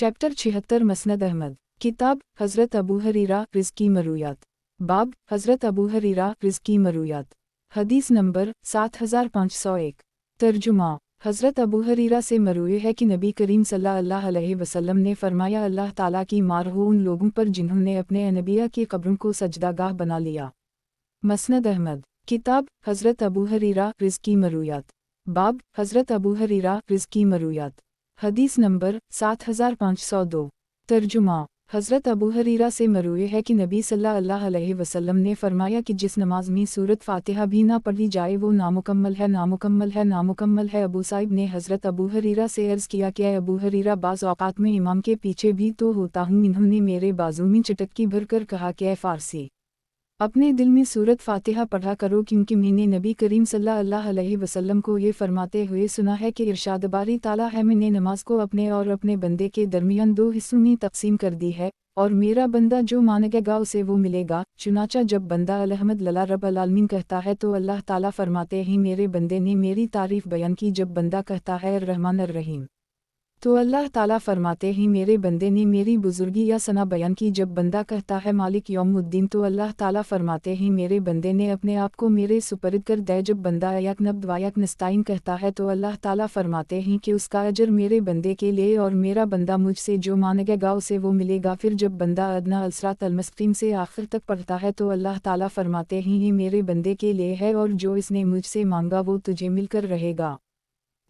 Chapter 76 मसनद Ahmad. किताब हज़रत अबू हरीरा रिज़्की मरूयात। बाब हज़रत अबू हरीरा रिज़्की मरूयात। हदीस नंबर 7501। तर्जुमा। हज़रत अबू हरीरा से मरूए है कि नबी करीम सल्लल्लाहु अलैहि वसल्लम ने फरमाया, अल्लाह ताला की मार हो उन लोगों पर जिन्होंने अपने अनबिया की कब्रों को सजदागाह बना लिया। मसनद अहमद। किताब हज़रत अबू हरीरा रिज़्की मरूयात। बाब हज़रत अबू हरीरा रिज़्की मरूयात। हदीस नंबर 7502। तर्जुमा। हज़रत अबू हरीरा से मरूए है कि नबी सल्लल्लाहु अलैहि वसल्लम ने फरमाया कि जिस नमाज में सूरत फ़ातिहा भी ना पढ़ी जाए वो नामुकम्मल है, नामुकम्मल है, नामुकम्मल है। अबू साइब ने हज़रत अबू हरीरा से अर्ज़ किया कि ऐ अबू हरीरा, बाज़ औक़ात में इमाम के पीछे भी तो होता हूँ। इन्होंने मेरे बाजू में चटक्की भर कर कहा कि ऐ फ़ारसी, अपने दिल में सूरत फ़ातिहा पढ़ा करो, क्योंकि मैंने नबी करीम सल्लल्लाहु अलैहि वसल्लम को ये फरमाते हुए सुना है कि इरशाद बारी ताला है, मैंने नमाज को अपने और अपने बंदे के दरमियान दो हिस्सों में तकसीम कर दी है, और मेरा बंदा जो मांगेगा उसे वो मिलेगा। चुनाचा जब बंदा अलहमद लल्ला रब्बल आलमीन कहता है तो अल्लाह ताला फरमाते हैं, मेरे बंदे ने मेरी तारीफ़ बयान की। जब बंदा कहता है अर्रहमान अर्रहीम तो अल्लाह ताला फरमाते हैं, मेरे बंदे ने मेरी बुजुर्गी या सना बयान की। जब बंदा कहता है मालिक यौमुद्दीन तो अल्लाह ताला फरमाते हैं, मेरे बंदे ने अपने आप को मेरे सुपरद कर दे। जब बंदा यक नब्द वायक नस्ताइन कहता है तो अल्लाह ताला फरमाते हैं कि उसका अजर मेरे बंदे के लिए और मेरा बंदा मुझसे जो मांगेगा उसे वो मिलेगा। फिर जब बंदा अदना अलसरात अलमस्तकीम से आखिर तक पढ़ता है तो अल्लाह ताला फरमाते हैं, ये मेरे बंदे के लिए है और जो इसने मुझसे मांगा वो तुझे मिलकर रहेगा।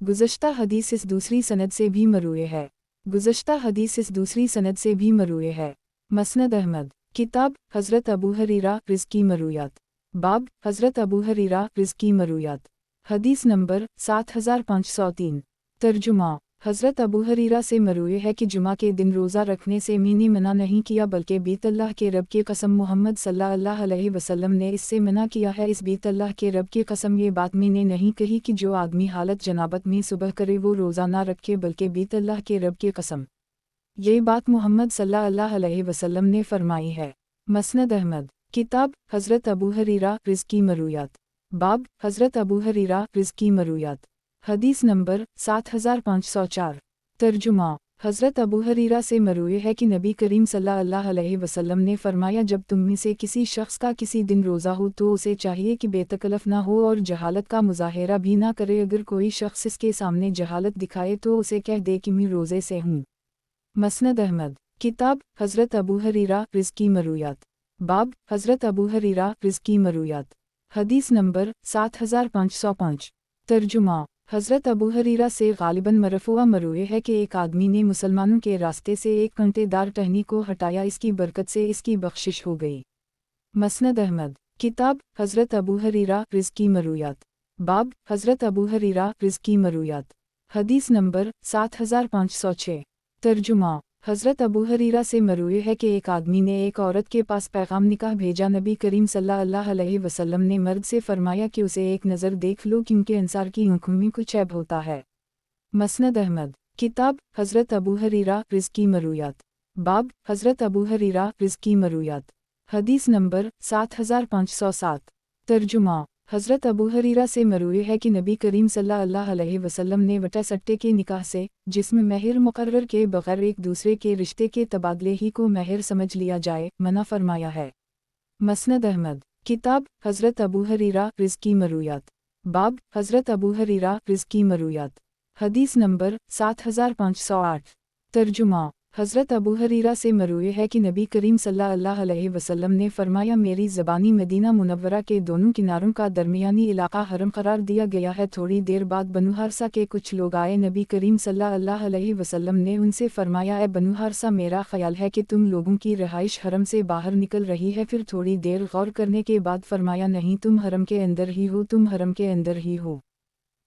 गुज़श्ता हदीस इस दूसरी सनद से भी मरूए है। गुज़श्ता हदीस इस दूसरी सनद से भी मरूए है। मसनद अहमद। किताब हज़रत अबू हरीरा रिज़्की मरूयात। बाब हज़रत अबू हरीरा रिज़्की मरूयात। हदीस नंबर 7503। तर्जुमा। हज़रत अबू हरीरा से मरूए है कि जुमा के दिन रोज़ा रखने से मैंने मना नहीं किया, बल्कि बीत अल्लाह के रब की कसम मोहम्मद सल्लल्लाहु अलैहि वसल्लम ने इससे मना किया है। इस बीत अल्लाह के रब की कसम ये बात मैंने नहीं कही कि जो आदमी हालत जनाबत में सुबह करे वो रोज़ा ना रखे, बल्कि बीत अल्लाह के रब की कसम, ये बात मोहम्मद सल्लल्लाहु अलैहि वसल्लम ने फरमाई है। मसनद अहमद। किताब हज़रत अबू हरीरा रिज़्की मरूयात। बाब हज़रत अबू हरीरा रिज़्की मरूयात। हदीस नंबर 7504। तर्जुमा। हज़रत अबू हरीरा से मरूए है कि नबी करीम सल्लल्लाहु अलैहि वसल्लम ने फरमाया, जब तुम में से किसी शख्स का किसी दिन रोज़ा हो तो उसे चाहिए कि बेतकल्लफ ना हो और जहालत का मुज़ाहिरा भी ना करे। अगर कोई शख्स इसके सामने जहालत दिखाए तो उसे कह दे कि मैं रोज़े से हूँ। मसनद अहमद। किताब हज़रत अबू हरीरा रिज़्की मरूयात। बाब हज़रत अबू हरीरा रिज़्की मरूयात। हदीस नंबर 7505। तर्जुमा। हज़रत अबू हरीरा से गालिबन मरफ़ूआ मरूए है कि एक आदमी ने मुसलमानों के रास्ते से एक कंटेदार टहनी को हटाया, इसकी बरकत से इसकी बख्शिश हो गई। मसनद अहमद। किताब हज़रत अबू हरीरा रिज़्की मरूयात। बाब हज़रत अबू हरीरा रिज़्की मरूयात। हदीस नंबर 7506। तर्जुमा। हज़रत अबू हरीरा से मरूए है कि एक आदमी ने एक औरत के पास पैगाम निकाह भेजा। नबी करीम सल्लल्लाहु अलैहि वसल्लम ने मर्द से फरमाया कि उसे एक नज़र देख लो, क्योंकि अंसार की आँखों में कुछ ऐब होता है। मसनद अहमद। किताब हज़रत अबू हरीरा रिज़्की मरूयात। बाब हज़रत अबू हरीरा रिज़्की मरूयात। हदीस नंबर 7507। तर्जुमा। हज़रत अबू हरीरा से मरूए है कि नबी करीम सल्लल्लाहु अलैहि वसल्लम ने वटा सट्टे के निकाह से, जिसमें महर मुकर्रर के बगैर एक दूसरे के रिश्ते के तबादले ही को महर समझ लिया जाए, मना फरमाया है। मसनद अहमद। किताब हज़रत अबू हरीरा रिज़्की मरूयात। बाब हज़रत अबू हरीरा रिज़्की मरूयात। हदीस नंबर 7508। तर्जुमा। हज़रत अबू हरीरा से मरूए है कि नबी करीम सल्लल्लाहु अलैहि वसल्लम ने फरमाया, मेरी ज़बानी मदीना मुनव्वरा के दोनों किनारों का दरमियानी इलाका हरम करार दिया गया है। थोड़ी देर बाद बनु हारसा के कुछ लोग आए। नबी करीम सल्लल्लाहु अलैहि वसल्लम ने उनसे फरमाया, ए बनु हारसा, मेरा ख्याल है कि तुम लोगों की रिहाइश हरम से बाहर निकल रही है। फिर थोड़ी देर गौर करने के बाद फरमाया, नहीं, तुम हरम के अंदर ही हो, तुम हरम के अंदर ही हो।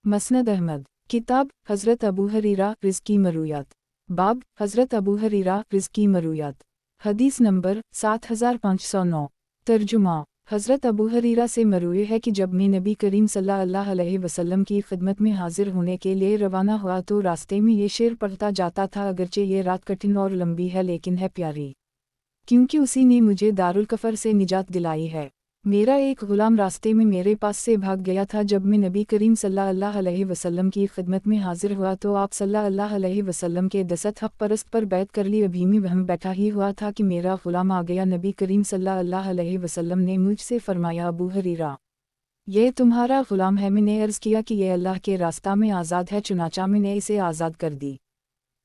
मसनद अहमद। किताब हज़रत अबू हरीरा रिज़्की मरूयात। बाब हज़रत अबू हरीरा रिज़्की मरूयात। हदीस नंबर 7509। तर्जुमा। हज़रत अबू हरीरा से मरूए है कि जब मैं नबी करीम सल्लल्लाहु अलैहि वसल्लम की खिदमत में हाजिर होने के लिए रवाना हुआ तो रास्ते में ये शेर पढ़ता जाता था, अगरचे ये रात कठिन और लंबी है लेकिन है प्यारी, क्योंकि उसी ने मुझे दारुल कफ़र से निजात दिलाई है। मेरा एक ग़ुलाम रास्ते में मेरे पास से भाग गया था। जब मैं नबी करीम सल्लल्लाहु अलैहि वसल्लम की खिदमत में हाजिर हुआ तो आप सल्लल्लाहु अलैहि वसल्लम के दसत हक़ परस्त पर बैत कर ली। अभी मैं वहाँ बैठा ही हुआ था कि मेरा ग़ुलाम आ गया। नबी करीम सल्लल्लाहु अलैहि वसल्लम ने मुझसे फरमाया, अबू हरीरा, ये तुम्हारा ग़ुलाम है। मैंने अर्ज़ किया कि ये अल्लाह के रास्ता में आज़ाद है, चुनाचा मैंने इसे आज़ाद कर दी।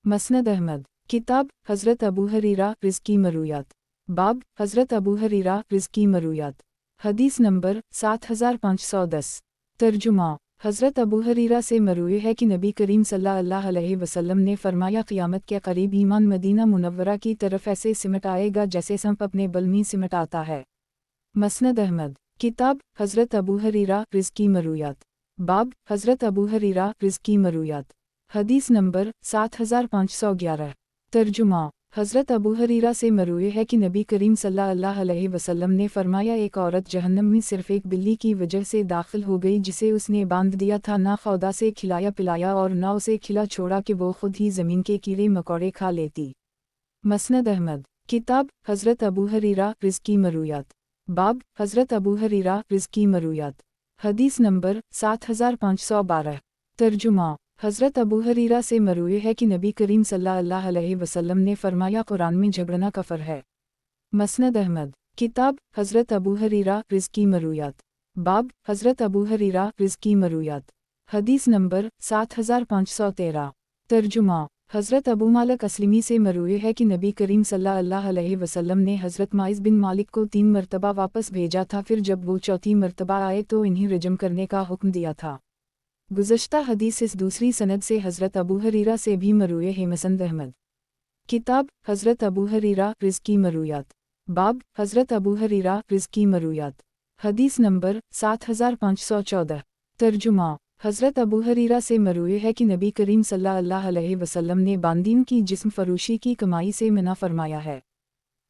मसनद अहमद। किताब हज़रत अबू हरीरा रिज़्की मरूयात। बाब हज़रत अबू हरीरा रिज़्की मरूयात। हदीस नंबर 7510। तर्जुमा। हज़रत अबू हरीरा से मरूए है कि नबी करीम सल्लल्लाहु अलैहि वसल्लम ने फरमाया, क़यामत के करीब ईमान मदीना मुनव्वरा की तरफ ऐसे सिमट आएगा जैसे सांप अपने बल में सिमट आता है। मसनद अहमद। किताब हज़रत अबू हरीरा रिज़्की मरूयात। बाब हज़रत अबू हरीरा रिज़्की मरूयात। हदीस नंबर 7511। तर्जुमा। हज़रत अबू हरीरा से मरूए है कि नबी करीम सल्लल्लाहु अलैहि वसल्लम ने फरमाया, एक औरत जहन्नम में सिर्फ़ एक बिल्ली की वजह से दाखिल हो गई जिसे उसने बांध दिया था, ना खौदा से खिलाया पिलाया और ना उसे खिला छोड़ा कि वो खुद ही ज़मीन के कीड़े मकोड़े खा लेती। मसनद अहमद। किताब हज़रत अबू हरीरा रिज़्की मरूयात। बाब हज़रत अबू हरीरा रिज़्की मरूयात। हदीस नंबर 7512। तर्जुमा। हज़रत अबू हरीरा से मरूए है कि नबी करीम सल्लल्लाहु अलैहि वसल्लम ने फरमाया, कुरान में झगड़ना कफ़र है। मसनद अहमद। किताब हज़रत अबू हरीरा रिज़्की मरूयात। बाब हज़रत अबू हरीरा रिज़्की मरूयात। हदीस नंबर 7513। तर्जुमा। हज़रत अबू मालिक अस्लमी से मरूए है कि नबी करीम सल्लल्लाहु अलैहि वसल्लम ने हज़रत माइज़ बिन मालिक को 3 मरतबा वापस भेजा था, फिर जब वो चौथी मरतबा आए तो इन्हें रजम करने का हुक्म दिया था। गुज़श्ता हदीस इस दूसरी सनद से हज़रत अबू हरीरा से भी मरूए है। मसनद अहमद। किताब हज़रत अबू हरीरा रिज़्की मरूयात। बाब हज़रत अबू हरीरा रिज़्की मरूयात। हदीस नंबर 7514। तर्जुमा। हज़रत अबू हरीरा से मरूए है कि नबी करीम सल्लल्लाहु अलैहि वसल्लम ने बांदीन की जिस्म फरोशी की कमाई से मना फरमाया है।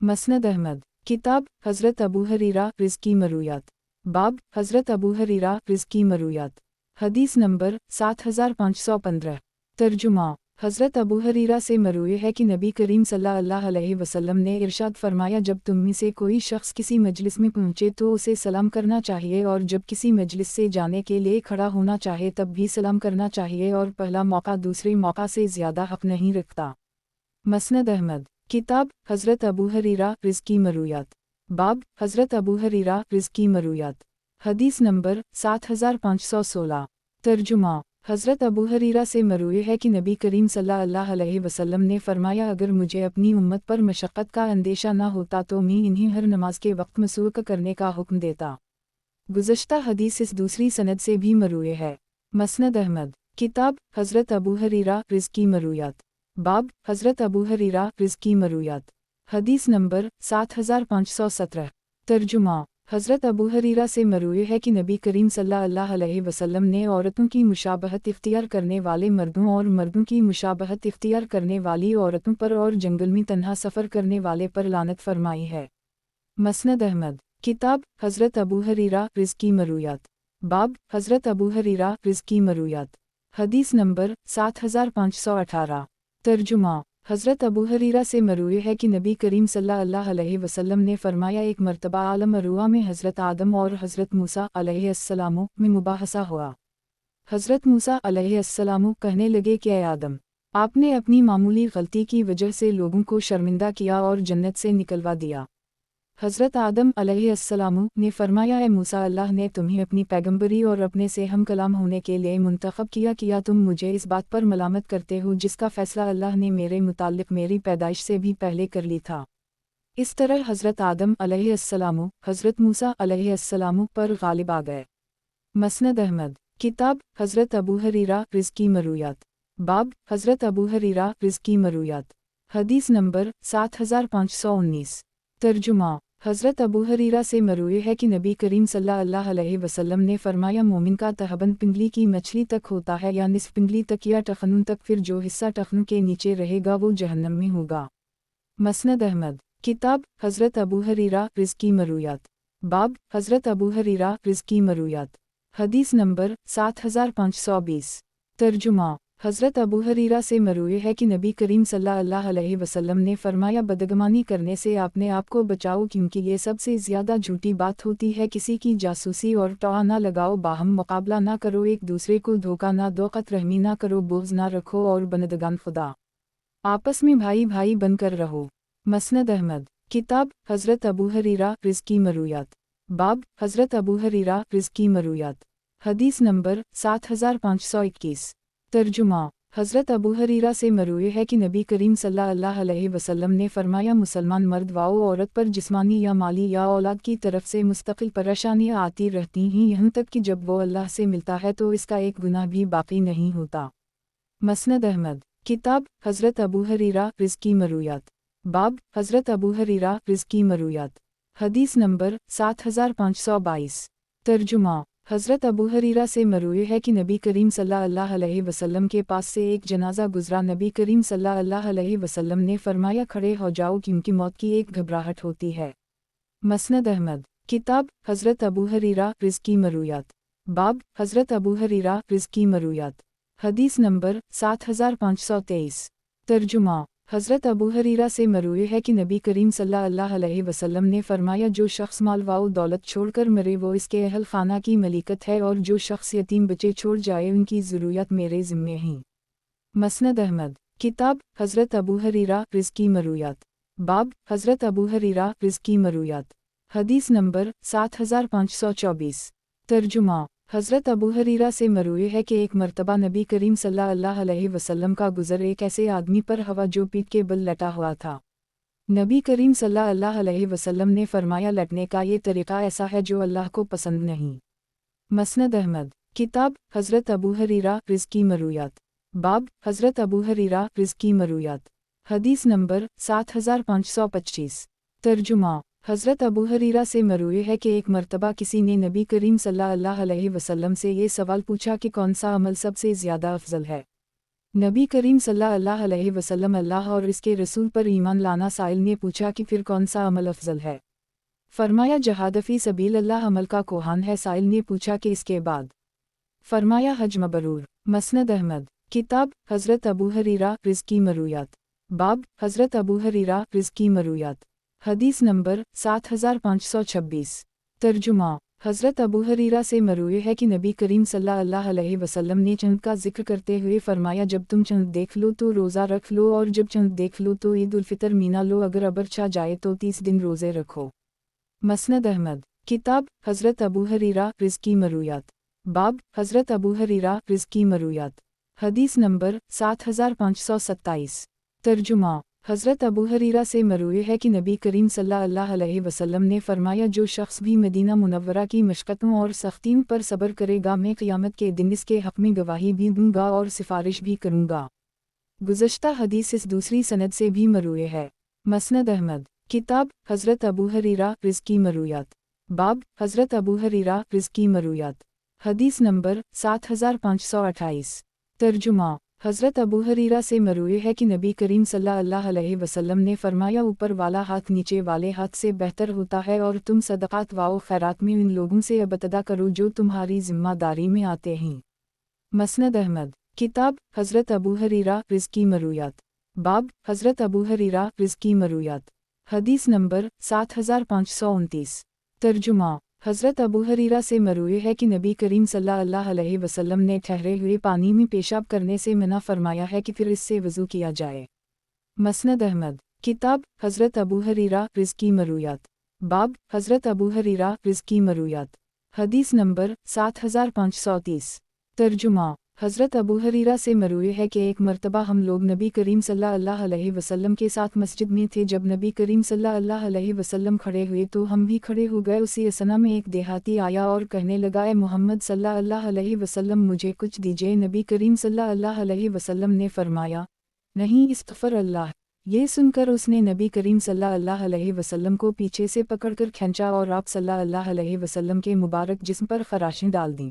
मसनद अहमद। किताब हज़रत अबू हरीरा रिज़्की मरूयात। बाब हज़रत अबू हरीरा रिज़्की मरूयात। हदीस नंबर 7515। तर्जुमा। हज़रत अबू हरीरा से मरूए है कि नबी करीम सल्लल्लाहु अलैहि वसल्लम ने इरशाद फरमाया, जब तुम में से कोई शख्स किसी मजलिस में पहुँचे तो उसे सलाम करना चाहिए, और जब किसी मजलिस से जाने के लिए खड़ा होना चाहे तब भी सलाम करना चाहिए, और पहला मौका दूसरे मौका से ज़्यादा हक़ नहीं रखता। मसनद अहमद। किताब हज़रत अबू हरीरा रिज़्की मरूयात। बाब हज़रत अबू हरीरा रिज़्की मरूयात। हदीस नंबर 7516। तर्जुमा। हज़रत अबू हरीरा से मरूए है कि नबी करीम सल्लल्लाहु अलैहि वसल्लम ने फरमाया, अगर मुझे अपनी उम्मत पर मशक्क़त का अंदेशा ना होता तो मैं इन्हें हर नमाज के वक्त मसूक करने का हुक्म देता। गुज़श्ता हदीस इस दूसरी सनद से भी मरूए है। मसनद अहमद। किताब हज़रत अबू हरीरा रिज़्की मरूयात। बाब हज़रत अबू हरीरा रिज़्की मरूयात। हदीस नंबर 7517। तर्जुमा। हज़रत अबू हरीरा से मरूए है कि नबी करीम सल्लल्लाहु अलैहि वसल्लम ने औरतों की मुशाबहत इख्तियार करने वाले मर्दों और मर्दों की मुशाबहत इख्तियार करने वाली औरतों पर और जंगल में तन्हा सफ़र करने वाले पर लानत फरमाई है। मसनद अहमद। किताब हज़रत अबू हरीरा रिज़्की मरूयात। बाब हज़रत अबू हरीरा रिज़्की मरूयात। हदीस नंबर 7518। तर्जुमा। हज़रत अबू हरीरा से मरूए है कि नबी करीम सल्लल्लाहु अलैहि वसल्लम ने फरमाया, एक मरतबा आलम अरुआ में हज़रत आदम और हज़रत मूसा अलैहिस्सलाम में मुबाहसा हुआ। हज़रत मूसा अलैहिस्सलाम कहने लगे कि ऐ आदम, आपने अपनी मामूली गलती की वजह से लोगों को शर्मिंदा किया और जन्नत से निकलवा दिया। हज़रत आदम अलैहिस्सलाम ने फरमाया, ए मूसा, अल्लाह ने तुम्हें अपनी पैगंबरी और अपने से हम कलाम होने के लिए मुंतखब किया तुम मुझे इस बात पर मलामत करते हो जिसका फ़ैसला अल्लाह ने मेरे मुताल्लिक़ मेरी पैदाइश से भी पहले कर ली था। इस तरह हज़रत आदम अलैहिस्सलाम हज़रत मूसा अलैहिस्सलाम पर गालिब आ गए। मसनद अहमद। किताब हज़रत अबू हरीरा रिज़्की मरूयात। बाब हज़रत अबू हरीरा रिज़्की मरूयात। हदीस नंबर 7519। तर्जुमा। हज़रत अबू हरीरा से मरूए है कि नबी करीम सल्लल्लाहु अलैहि वसल्लम ने फरमाया, मोमिन का तहबंद पिंगली की मछली तक होता है, या निस्फ पिंगली तक या टखनों तक, फिर जो हिस्सा टखनों के नीचे रहेगा वो जहन्नम में होगा। मसनद अहमद। किताब हज़रत अबू हरीरा रिज़्की मरूयात। बाब हज़रत अबू हरीरा रिज़्की मरूयात। हदीस नंबर 7520। तर्जुमा। हज़रत अबू हरीरा से मरूए है कि नबी करीम सल्लल्लाहु अलैहि वसल्लम ने फरमाया, बदगुमानी करने से अपने आप को बचाओ, क्योंकि ये सबसे ज़्यादा झूठी बात होती है। किसी की जासूसी और टॉ ना लगाओ, बाहम मुकाबला ना करो, एक दूसरे को धोखा ना दो, क़त रहमी ना करो, बुग़्ज़ ना रखो, और बंदगान खुदा आपस में भाई भाई बनकर रहो। मसनद अहमद। किताब हज़रत अबू हरीरा रिज़्क़ी मरूयात। बाब हज़रत अबू हरीरा रिज़्क़ी मरूयात। हदीस नंबर 7521। तर्जुमा। हज़रत अबू हरीरा से मरूए है कि नबी करीम सल्लल्लाहु अलैहि वसल्लम ने फरमाया, मुसलमान मर्द व औरत पर जिस्मानी या माली या औलाद की तरफ से मुस्तकिल परेशानियाँ आती रहती हैं, यहाँ तक कि जब वो अल्लाह से मिलता है तो इसका एक गुनाह भी बाकी नहीं होता। मसनद अहमद। किताब हज़रत अबू हरीरा रिज़्क़ी मरूयात। बाब हज़रत अबू हरीरा रिज़्क़ी मरूयात। हदीस नंबर 7522। तर्जुमा। हज़रत अबू हरीरा से मरूए है कि नबी करीम सल्लल्लाहु अलैहि वसल्लम के पास से एक जनाजा गुज़रा। नबी करीम सल्लल्लाहु अलैहि वसल्लम ने फरमाया, खड़े हो जाओ, क्योंकि मौत की एक घबराहट होती है। मसनद अहमद। किताब हज़रत अबू हरीरा रिज़्क़ी मरूयात। बाब हज़रत अबू हरीरा रिज़्क़ी मरूयात। हदीस नंबर 7523। तर्जुमा। हज़रत अबू हरीरा से मरूए है कि नबी करीम सल्लल्लाहु अलैहि वसल्लम ने फरमाया, जो शख्स माल व दौलत छोड़कर मरे वो इसके अहल खाना की मलिकत है, और जो शख्स यतीम बच्चे छोड़ जाए उनकी ज़रूरत मेरे ज़िम्मे हैं। मसनद अहमद। किताब हज़रत अबू हरीरा रिज़्क़ी मरूयात। बाब हज़रत अबू हरीरा रिज़्क़ी मरूयात। हदीस नंबर 7524। तर्जुमा। हज़रत अबू हरीरा से मरूए है कि एक मरतबा नबी करीम सल्लल्लाहु अलैहि वसल्लम का गुज़र एक ऐसे आदमी पर हवा जो पीठ के बल लटा हुआ था। नबी करीम सल्लल्लाहु अलैहि वसल्लम ने फरमाया, लटने का ये तरीक़ा ऐसा है जो अल्लाह को पसंद नहीं। मसनद अहमद। किताब हज़रत अबू हरीरा रिज़्क़ी मरूयात। बाब हज़रत अबू हरीरा रिज़्क़ी मरूयात। हदीस नंबर 7525। तर्जुमा। हज़रत अबू हरीरा से मरूए है कि एक मरतबा किसी ने नबी करीम सल्लल्लाहु अलैहि वसल्लम से ये सवाल पूछा कि कौन सा अमल सबसे ज़्यादा अफजल है। नबी करीम सल्लल्लाहु अलैहि वसल्लम अल्लाह और इसके रसूल पर ईमान लाना। साइल ने पूछा कि फिर कौन सा अमल अफजल है। फरमाया, जहाद फ़ी सबील अल्लाह अमल का कोहान है। साइल ने पूछा कि इसके बाद। फरमाया, हज मबरूर। मसनद अहमद। किताब हज़रत अबू हरीरा रिज़्क़ी मरूयात। बाब हज़रत अबू हरीरा रिज़्क़ी मरूयात। हदीस नंबर 7526। तर्जुमा। हज़रत अबू हरीरा से मरूए है कि नबी करीम सल्लल्लाहु अलैहि वसल्लम ने चंद का जिक्र करते हुए फरमाया, जब तुम चंद देख लो तो रोज़ा रख लो, और जब चंद देख लो तो ईद उल फितर मीना लो, अगर अबर छा जाए तो 30 दिन रोज़े रखो। मसनद अहमद। किताब हज़रत अबू हरीरा रिज़्क़ी मरूयात। बाब हज़रत अबू हरीरा रिज़्क़ी मरूयात। हदीस नंबर 7527। तर्जुमा। हज़रत अबू हरीरा से मरूए है कि नबी करीम सल्लल्लाहु अलैहि वसल्लम ने फरमाया, जो शख्स भी मदीना मुनव्वरा की मशक्क़तों और सख्तियों पर सब्र करेगा, मैं क़यामत के दिन इसके हक़ में गवाही भी दूँगा और सिफारिश भी करूँगा। गुज़श्ता हदीस इस दूसरी सनद से भी मरूए है। मसनद अहमद। किताब हज़रत अबू हरीरा रिज़्क़ी मरूयात। बाब हज़रत अबू हरीरा रिज़्क़ी मरूयात। हदीस नंबर 7528। तर्जुमा। हज़रत अबू हरीरा से मरूए है कि नबी करीम सल्लल्लाहु अलैहि वसल्लम ने फरमाया, ऊपर वाला हाथ नीचे वाले हाथ से बेहतर होता है, और तुम सदक़ात व खैरात में उन लोगों से इब्तिदा करो जो तुम्हारी ज़िम्मेदारी में आते हैं। मसनद अहमद। किताब हज़रत अबू हरीरा रिज़्क़ी मरूयात। बाब हज़रत अबू हरीरा रिज़्क़ी मरूयात। हदीस नंबर 7529। तर्जुमा। हज़रत अबू हरीरा से मरूए है कि नबी करीम सल्लल्लाहु अलैहि वसल्लम ने ठहरे हुए पानी में पेशाब करने से मना फरमाया है कि फिर इससे वज़ू किया जाए। मसनद अहमद। किताब हज़रत अबू हरीरा रिज़्क़ी मरूयात। बाब हज़रत अबू हरीरा रिज़्क़ी मरूयात। हदीस नंबर 7530। तर्जुमा। हज़रत अबू हरीरा से मरूए है कि एक मरतबा हम लोग नबी करीम सल्लल्लाहु अलैहि वसल्लम के साथ मस्जिद में थे। जब नबी करीम सल्लल्लाहु अलैहि वसल्लम खड़े हुए तो हम भी खड़े हो गए। उसी असना में एक देहाती आया और कहने लगा, ए मोहम्मद सल्लल्लाहु अलैहि वसल्लम, मुझे कुछ दीजिए। नबी करीम सल्लल्लाहु अलैहि वसल्लम ने फरमाया, नहीं, इस्तग़फ़िर अल्लाह। ये सुनकर उसने नबी करीम सल्लल्लाहु अलैहि वसल्लम को पीछे से पकड़कर खींचा और आप सल्लल्लाहु अलैहि वसल्लम के मुबारक जिस्म पर खराशें डाल दीं।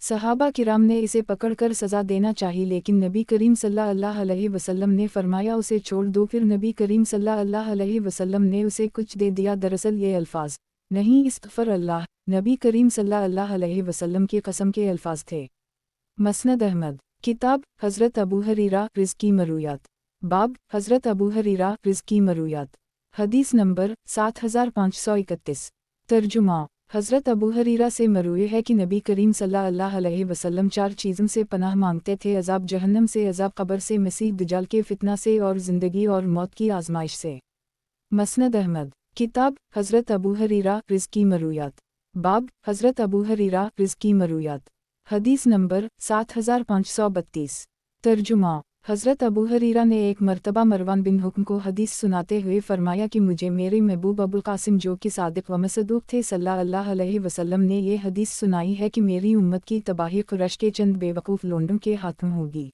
सहाबा किराम ने इसे पकड़कर सज़ा देना चाहिए, लेकिन नबी करीम सल्लल्लाहु अलैहि वसल्लम ने फरमाया, उसे छोड़ दो। फिर नबी करीम सल्लल्लाहु अलैहि वसल्लम ने उसे कुछ दे दिया। दरअसल ये अल्फाज, नहीं, इस्तग़फ़िर अल्लाह, नबी करीम सल्लल्लाहु अलैहि वसल्लम की कसम के अल्फाज थे। मसनद अहमद। किताब हज़रत अबू हरीरा रिज़्की मरूयात। बाब हज़रत अबू हरीरा रिज़्की मरूयात। हदीस नंबर 7531। तर्जुमा हज़रत अबू हरीरा से मरूए है कि नबी करीम सल्लल्लाहु अलैहि वसल्लम 4 चीज़ों से पनाह मांगते थे: अज़ाब जहन्नम से, अज़ाब कब्र से, मसीह दज्जाल के फितना से और ज़िंदगी और मौत की आजमाइश से। मसनद अहमद। किताब हज़रत अबू हरीरा रिज़्की मरूयात। बाब हज़रत अबू हरीरा रिज़्की मरूयात। हदीस नंबर 7532। तर्जुमा हज़रत अबू हरीरा ने एक मरतबा मरवान बिन हुक्म को हदीस सुनाते हुए फरमाया कि मुझे मेरे महबूब अबुल कासिम जो कि सादिक व मसदूक थे सल्लल्लाहु अलैहि वसल्लम ने ये हदीस सुनाई है कि मेरी उम्मत की तबाही कुरैश के चंद बेवकूफ़ लोंडों के हाथों होगी।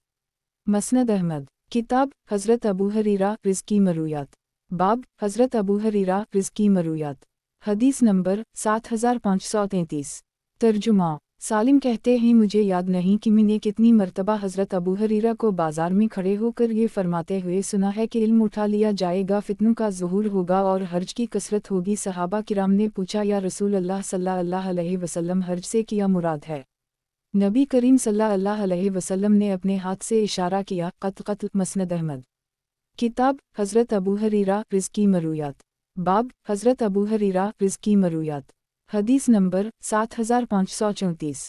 मसनद अहमद। किताब हज़रत अबू हरीरा रिज़्की मरूयात। बाब हज़रत अबू हरीरा रिज़्की मरूयात। हदीस नंबर 7533। तर्जुमा सालिम कहते हैं मुझे याद नहीं कि मैंने कितनी मरतबा हज़रत अबू हरीरा को बाज़ार में खड़े होकर ये फरमाते हुए सुना है कि इल्म उठा लिया जाएगा, फितनों का ज़ुहूर होगा और हर्ज की कसरत होगी। सहाबा किराम ने पूछा, या रसूल अल्लाह सल्लल्लाहु अलैहि वसल्लम हर्ज से क्या मुराद है? नबी करीम सल्लल्लाहु अलैहि वसल्लम ने अपने हाथ से इशारा किया। क़त्ल। मसनद अहमद। किताब हज़रत अबू हरीरा रिज़्की मरूयात। बाब हज़रत अबू हरीरा रिज़्की मरूयात। हदीस नंबर 7534।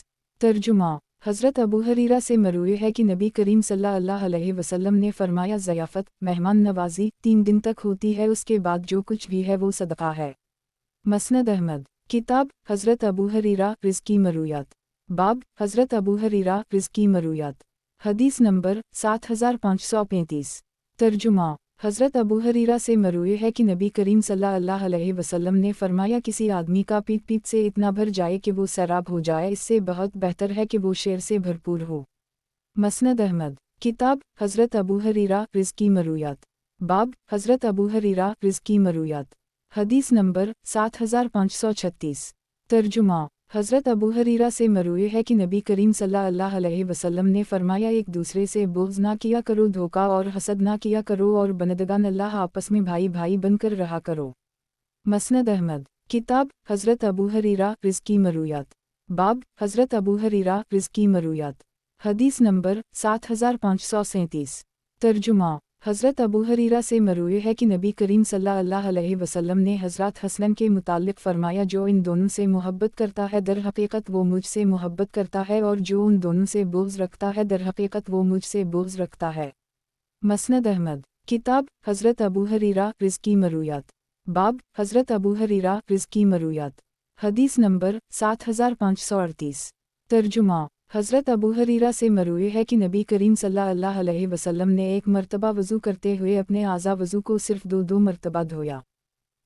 तर्जुमा हज़रत अबू हरीरा से मरूए है कि नबी करीम सल्लल्लाहु अलैहि वसल्लम ने फरमाया, ज़याफ़त मेहमान नवाजी 3 दिन तक होती है, उसके बाद जो कुछ भी है वो सदका है। मसनद अहमद। किताब हज़रत अबू हरीरा रिज़्की मरूयात। बाब हज़रत अबू हरीरा रिज़्की मरूयात। हदीस नंबर 7535। तर्जुमा हज़रत अबू हरीरा से मरूए है कि नबी करीम सल्लल्लाहु अलैहि वसल्लम ने फरमाया, किसी आदमी का पीठ से इतना भर जाए कि वो सैराब हो जाए, इससे बहुत बेहतर है कि वो शेर से भरपूर हो। मसनद अहमद। किताब हज़रत अबू हरीरा रिज़्की मरूयात। बाब हज़रत अबू हरीरा रिज़्की मरूयात। हदीस नंबर 7536। तर्जुमा हज़रत अबू हरीरा से मरूए है कि नबी करीम सल्लल्लाहु अलैहि वसल्लम ने फरमाया, एक दूसरे से बुग़्ज़ ना किया करो, धोखा और हसद ना किया करो और बंदगान अल्लाह आपस में भाई भाई बनकर रहा करो। मसनद अहमद। किताब हज़रत अबू हरीरा रिज़्की मरूयात। बाब हज़रत अबू हरीरा रिज़्की मरूयात। हदीस नंबर 7537। तर्जुमा हज़रत अबू हरीरा से मरूए है कि नबी करीम सल्लल्लाहु अलैहि वसल्लम ने हज़रत हसन के मुताल्लिक़ फ़रमाया, जो इन दोनों से मोहब्बत करता है दर हक़ीक़त वो मुझसे मोहब्बत करता है, और जो उन दोनों से बुग़्ज़ रखता है दर हक़ीक़त वो मुझसे बुग़्ज़ रखता है। मसनद अहमद। किताब हज़रत अबू हरीरा रिज़्की मरूयात। बाब हज़रत अबू हरीरा रिज़्की मरूयात। हदीस नंबर 7538। तर्जुमा हज़रत अबू हरीरा से मरूए है कि नबी करीम सल्लल्लाहु अलैहि वसल्लम ने एक मरतबा वज़ू करते हुए अपने आज़ा वज़ू को सिर्फ 2 मरतबा धोया।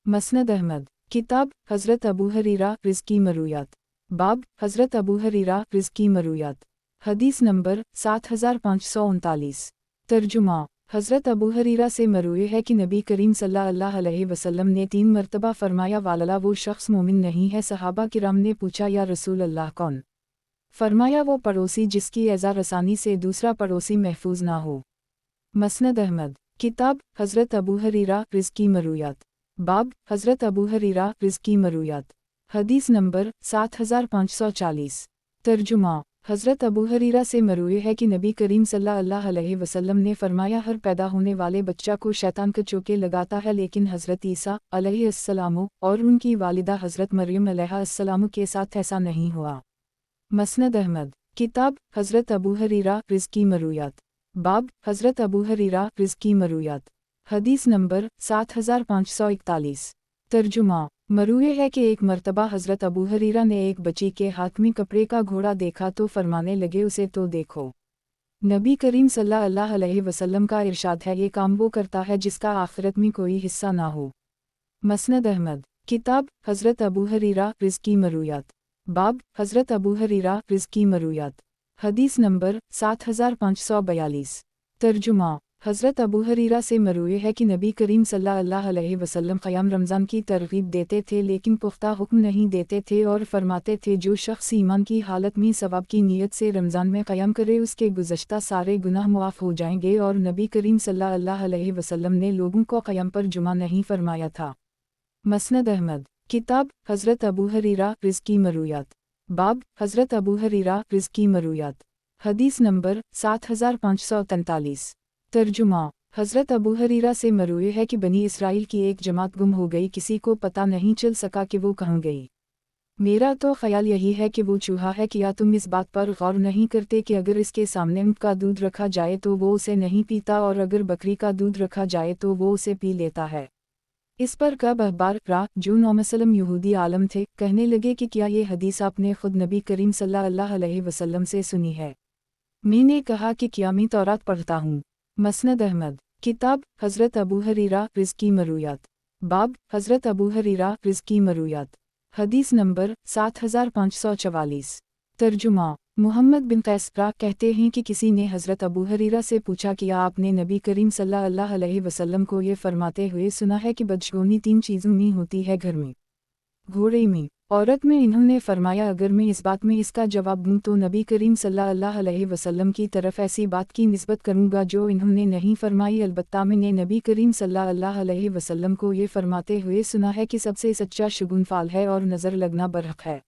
मसनद अहमद। किताब हज़रत अबू हरीरा रिज़्की मरूयात। बाब हज़रत अबू हरीरा रिज़्की मरूयात। हदीस नंबर 7539। तर्जुमा हज़रत अबू हरीरा से मरूए है कि नबी करीम सल्लल्लाहु अलैहि वसल्लम ने 3 मरतबा फरमाया, वालला वो शख्स मोमिन नहीं है। सहाबा किराम ने पूछा, या रसूल अल्लाह कौन? फरमाया, वो पड़ोसी जिसकी एज़ा रसानी से दूसरा पड़ोसी महफूज ना हो। मसनद अहमद। किताब हज़रत अबू हरीरा रिज़्की मरूयात। बाब हज़रत अबू हरीरा रिज़्की मरूयात। हदीस नंबर 7540। तर्जुमा हज़रत अबू हरीरा से मरूए है कि नबी करीम सल्लल्लाहु अलैहि वसल्लम ने फरमाया, हर पैदा होने वाले बच्चा को शैतान के चोके लगाता है, लेकिन हज़रत ईसा अलैहिस्सलाम और उनकी वालिदा हज़रत मरियम अलैहिस्सलाम के साथ ऐसा नहीं हुआ। मसनद अहमद। किताब हज़रत अबू हरीरा रिज़्की मरूयात। बाब हज़रत अबू हरीरा रिज़्की मरूयात। हदीस नंबर 7541। तर्जुमा मरूए है कि एक मरतबा हज़रत अबू हरीरा ने एक बच्ची के हाथ में कपड़े का घोड़ा देखा तो फरमाने लगे, उसे तो देखो। नबी करीम सल्लल्लाहु अलैहि वसल्लम का इरशाद है, ये काम वो करता है जिसका आखिरत में कोई हिस्सा ना हो। मसनद अहमद। किताब हज़रत अबू हरीरा रिज़्की मरूयात। बाब हज़रत अबू हरीरा रिज़्की मरूयात। हदीस नंबर 7542। तर्जुमा हज़रत अबू हरीरा से मरूए है कि नबी करीम सल्लल्लाहु अलैहि वसल्लम क़याम रमज़ान की तरग़ीब देते थे, लेकिन पुख्ता हुक्म नहीं देते थे, और फरमाते थे, जो शख्स ईमान की हालत में सवाब की नीयत से रमज़ान में क़याम करे उसके गुज़श्ता सारे गुनाह मुआफ़ हो जाएंगे। और नबी करीम सल्लल्लाहु अलैहि वसल्लम ने लोगों को क़याम पर जुमा नहीं फरमाया था। मसनद अहमद। किताब हज़रत अबू हरीरा रिज़्की मरूयात। बाब हज़रत अबू हरीरा रिज़्की मरूयात। حدیث نمبر 7543۔ ترجمہ۔ حضرت ابو ہریرہ سے مروی ہے کہ بنی اسرائیل کی ایک جماعت گم ہو گئی، کسی کو پتہ نہیں چل سکا کہ وہ کہاں گئی۔ میرا تو خیال یہی ہے کہ وہ چوہا ہے، کیا تم اس بات پر غور نہیں کرتے کہ اگر اس کے سامنے اونٹ کا دودھ رکھا جائے تو وہ اسے نہیں پیتا، اور اگر بکری کا دودھ رکھا جائے تو وہ اسے پی لیتا ہے۔ اس پر کعب احبار را جو نومسلم یہودی عالم تھے کہنے لگے کہ کیا یہ حدیث آپ نے خود نبی کریم صلی اللہ علیہ وسلم سے سنی ہے؟ میں نے کہا کہ کیا میں تورات پڑھتا ہوں۔ مسند احمد۔ کتاب حضرت ابو ہریرہ رزقی مرویات۔ باب حضرت ابو ہریرہ رزقی مرویات۔ حدیث نمبر 7544۔ ترجمہ۔ محمد بن قیس را کہتے ہیں کہ کسی نے حضرت ابو ہریرہ سے پوچھا کہ آپ نے نبی کریم صلی اللہ علیہ وسلم کو یہ فرماتے ہوئے سنا ہے کہ بدشگونی 3 چیزوں میں ہوتی ہے، گھر میں، گھوڑے میں، عورت میں۔ انہوں نے فرمایا اگر میں اس بات میں اس کا جواب دوں تو نبی کریم صلی اللہ علیہ وسلم کی طرف ایسی بات کی نسبت کروں گا جو انہوں نے نہیں فرمائی، البتہ میں نے نبی کریم صلی اللہ علیہ وسلم کو یہ فرماتے ہوئے سنا ہے کہ سب سے سچا شگون فعل ہے اور نظر لگنا برحق ہے۔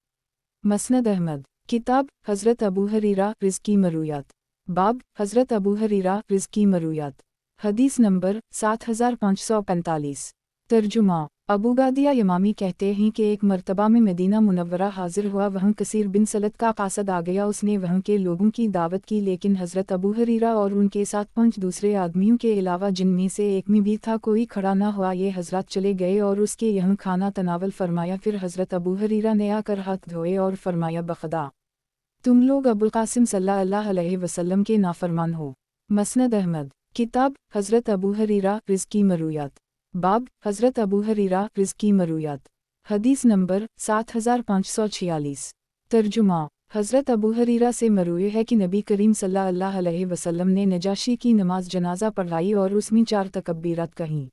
مسند احمد۔ کتاب حضرت ابو ہریرہ رزقی مرویات۔ باب حضرت ابو ہریرہ رزقی مرویات۔ حدیث نمبر 7545۔ ترجمہ۔ ابو غادیہ یمامی کہتے ہیں کہ ایک مرتبہ میں مدینہ منورہ حاضر ہوا، وہاں کثیر بن سلط کا قاصد آ گیا، اس نے وہاں کے لوگوں کی دعوت کی، لیکن حضرت ابو ہریرہ اور ان کے ساتھ 5 دوسرے آدمیوں کے علاوہ جن میں سے ایک میں بھی تھا کوئی کھڑا نہ ہوا۔ یہ حضرات چلے گئے اور اس کے یہاں کھانا تناول فرمایا، پھر حضرت ابو ہریرہ نے آ کر ہاتھ دھوئے اور فرمایا بخدا تم لوگ ابو القاسم صلی اللہ علیہ وسلم کے نافرمان ہو۔ مسند احمد۔ کتاب حضرت ابو ہریرہ رزقی مرویات۔ باب حضرت ابو ہریرہ رزقی مرویات۔ حدیث نمبر 7546۔ ترجمہ۔ حضرت ابو ہریرہ سے مروی ہے کہ نبی کریم صلی اللہ علیہ وسلم نے نجاشی کی نماز جنازہ پڑھائی اور اس میں 4 تکبیرات کہیں۔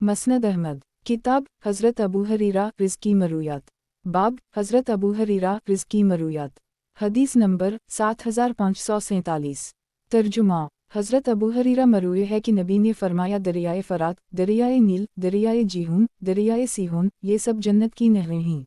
مسند احمد۔ کتاب حضرت ابو ہریرہ رزقی مرویات۔ باب حضرت ابو ہریرہ رزقی مرویات۔ حدیث نمبر 7547۔ ترجمہ۔ حضرت ابو ہریرہ مروی ہے کہ نبی نے فرمایا دریائے فرات، دریائے نیل، دریائے جیہون، دریائے سیہون، یہ سب جنت کی نہریں ہیں۔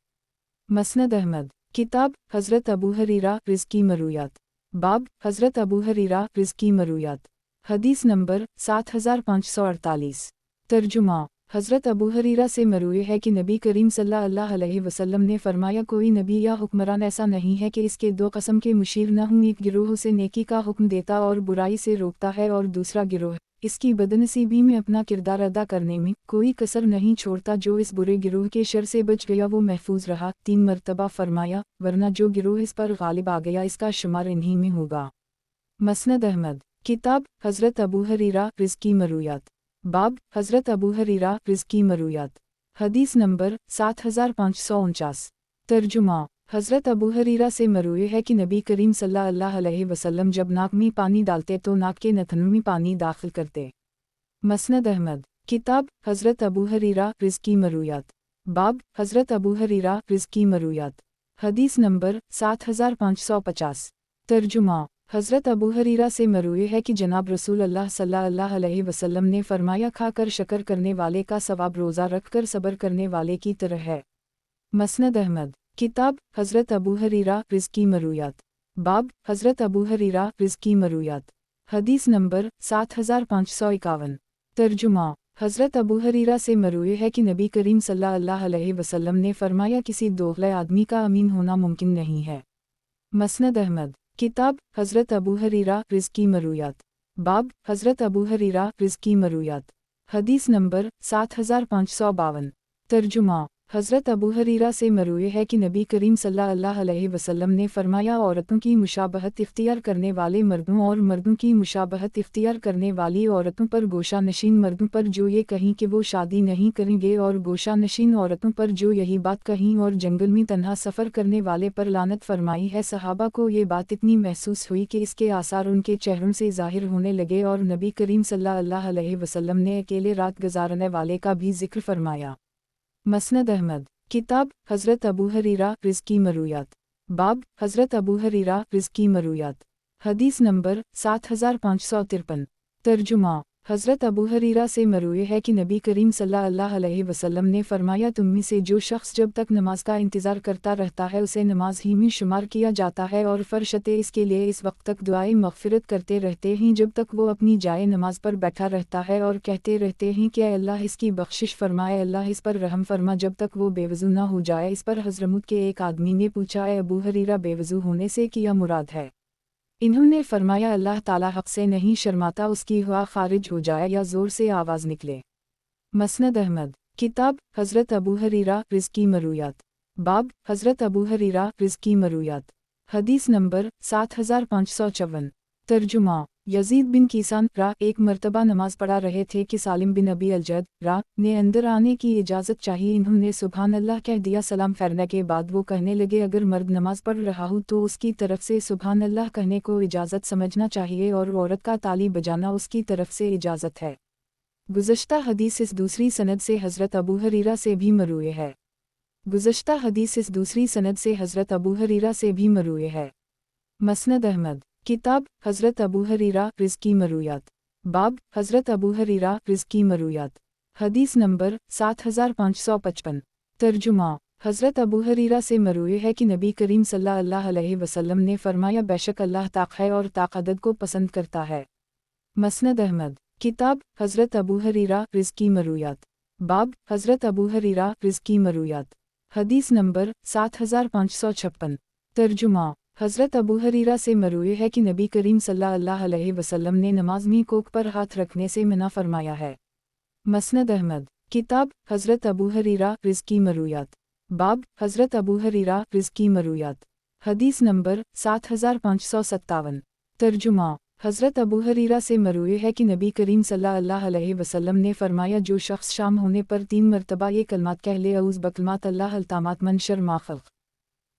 مسند احمد۔ کتاب حضرت ابو ہریرہ رزقی مرویات۔ باب حضرت ابو ہریرہ رزقی مرویات۔ حدیث نمبر 7548۔ ترجمہ۔ حضرت ابو ہریرہ سے مروی ہے کہ نبی کریم صلی اللہ علیہ وسلم نے فرمایا کوئی نبی یا حکمران ایسا نہیں ہے کہ اس کے 2 قسم کے مشیر نہ ہوں، ایک گروہ سے نیکی کا حکم دیتا اور برائی سے روکتا ہے، اور دوسرا گروہ اس کی بدنصیبی میں اپنا کردار ادا کرنے میں کوئی کسر نہیں چھوڑتا۔ جو اس برے گروہ کے شر سے بچ گیا وہ محفوظ رہا۔ 3 مرتبہ فرمایا ورنہ جو گروہ اس پر غالب آ گیا اس کا شمار انہی میں ہوگا۔ مسند احمد۔ کتاب حضرت ابو ہریرہ رزقی مرویات۔ باب حضرت ابو ہریرہ رزقی مرویات۔ حدیث نمبر 7549۔ ترجمہ۔ حضرت ابو ہریرہ سے مروی ہے کہ نبی کریم صلی اللہ علیہ وسلم جب ناک میں پانی ڈالتے تو ناک کے نتھنوں میں پانی داخل کرتے۔ مسند احمد۔ کتاب حضرت ابو ہریرہ رزقی مرویات۔ باب حضرت ابو ہریرہ رزقی مرویات۔ حدیث نمبر 7550۔ ترجمہ۔ حضرت ابو ہریرہ سے مروی ہے کہ جناب رسول اللہ صلی اللہ علیہ وسلم نے فرمایا کھا کر شکر کرنے والے کا ثواب روزہ رکھ کر صبر کرنے والے کی طرح ہے۔ مسند احمد۔ کتاب حضرت ابو ہریرہ رزقی مرویات۔ باب حضرت ابو ہریرہ رزقی مرویات۔ حدیث نمبر 7551۔ ترجمہ۔ حضرت ابو ہریرہ سے مروی ہے کہ نبی کریم صلی اللہ علیہ وسلم نے فرمایا کسی دوغلے آدمی کا امین ہونا ممکن نہیں ہے۔ مسند احمد۔ کتاب حضرت ابو ہریرہ رزقی مرویات۔ باب حضرت ابو ہریرہ رزقی مرویات۔ حدیث نمبر 7552۔ ترجمہ۔ حضرت ابو ہریرہ سے مروی ہے کہ نبی کریم صلی اللہ علیہ وسلم نے فرمایا عورتوں کی مشابہت اختیار کرنے والے مردوں اور مردوں کی مشابہت اختیار کرنے والی عورتوں پر گوشہ نشین مردوں پر جو یہ کہیں کہ وہ شادی نہیں کریں گے، اور گوشہ نشین عورتوں پر جو یہی بات کہیں اور جنگل میں تنہا سفر کرنے والے پر لعنت فرمائی ہے۔ صحابہ کو یہ بات اتنی محسوس ہوئی کہ اس کے آثار ان کے چہروں سے ظاہر ہونے لگے، اور نبی کریم صلی اللہ علیہ وسلم نے اکیلے رات گزارنے والے کا بھی ذکر فرمایا۔ مسند احمد۔ کتاب حضرت ابو ہریرہ رزقی مرویات۔ باب حضرت ابو ہریرہ رزقی مرویات۔ حدیث نمبر 7553۔ ترجمہ۔ हज़रत अबू हरीरा से मरूए है कि नबी करीम सल्लल्लाहु अलैहि वसल्लम ने फरमाया, तुम में से जो शख्स जब तक नमाज का इंतज़ार करता रहता है उसे नमाज ही में शुमार किया जाता है, और फरशते इसके लिए इस वक्त तक दुआए मग़फ़िरत करते रहते हैं जब तक वो अपनी जाए नमाज पर बैठा रहता है, और कहते रहते हैं कि अल्लाह इसकी बख्शिश फरमाए, अल्लाह इस पर रहम फरमा, जब तक वो बेवज़ू न हो जाए। इस पर हज़रमुत के एक आदमी ने पूछा, अबू हरीरा, बेवज़ू होने से क्या मुराद है? इन्होंने फरमाया, अल्लाह ताला हक़ से नहीं शर्माता, उसकी हुआ खारिज हो जाए या ज़ोर से आवाज़ निकले। मसनद अहमद। किताब हज़रत अबू हरीरा रिज़्की मरूयात। बाब हज़रत अबू हरीरा रिज़्की मरूयात। हदीस नंबर 7554। तर्जुमा। यजीद बिन कीसान रा एक मर्तबा नमाज पढ़ा रहे थे कि सालिम बिन अबी अल-जद रा ने अंदर आने की इजाज़त चाहिए। इन्होंने सुबहान अल्लाह कह दिया। सलाम फेरने के बाद वो कहने लगे, अगर मर्द नमाज पढ़ रहा हो तो उसकी तरफ से सुबहान अल्लाह कहने को इजाज़त समझना चाहिए, और औरत का ताली बजाना उसकी तरफ से इजाज़त है। गुज़श्ता हदीस इस दूसरी सनद से हज़रत अबू हरीरा से भी मरूए है। गुज़श्ता हदीस इस दूसरी सनद से हज़रत अबू हरीरा से भी मरूए है। मसनद अहमद। किताब हज़रत अबू हरीरा रिज़्की मरूयात। बाब हज़रत अबू हरीरा रिज़्की मरूयात। हदीस नंबर 7555। तर्जुमा। हज़रत अबू हरीरा से मरूए है कि नबी करीम सल्लल्लाहु अलैहि वसल्लम ने फरमाया, बेशक अल्लाह ताक़ है और ताक़ अदद को पसंद करता है। मसनद अहमद। किताब हज़रत अबू हरीरा रिज़्की मरूयात। बाब हज़रत अबू हरीरा रिज़्की मरूयात। हदीस नंबर 7556। तर्जुमा। हज़रत अबू हरीरा से मरूए है कि नबी करीम सल्लल्लाहु अलैहि वसल्लम ने नमाज में कोख पर हाथ रखने से मना फरमाया है। मसनद अहमद। किताब हज़रत अबू हरीरा रिज़्की मरूयात। बाब हज़रत अबू हरीरा रिज़्की मरूयात। हदीस नंबर 7557। तर्जुमा। हज़रत अबू हरीरा से मरूए है कि नबी करीम सल्लल्लाहु अलैहि वसल्लम ने फरमाया, जो शख्स शाम होने पर 3 मरतबा ये कलमात कह ले, औज़ बकलमात अल्लाह अल्तामात मन शर मा खल्क़,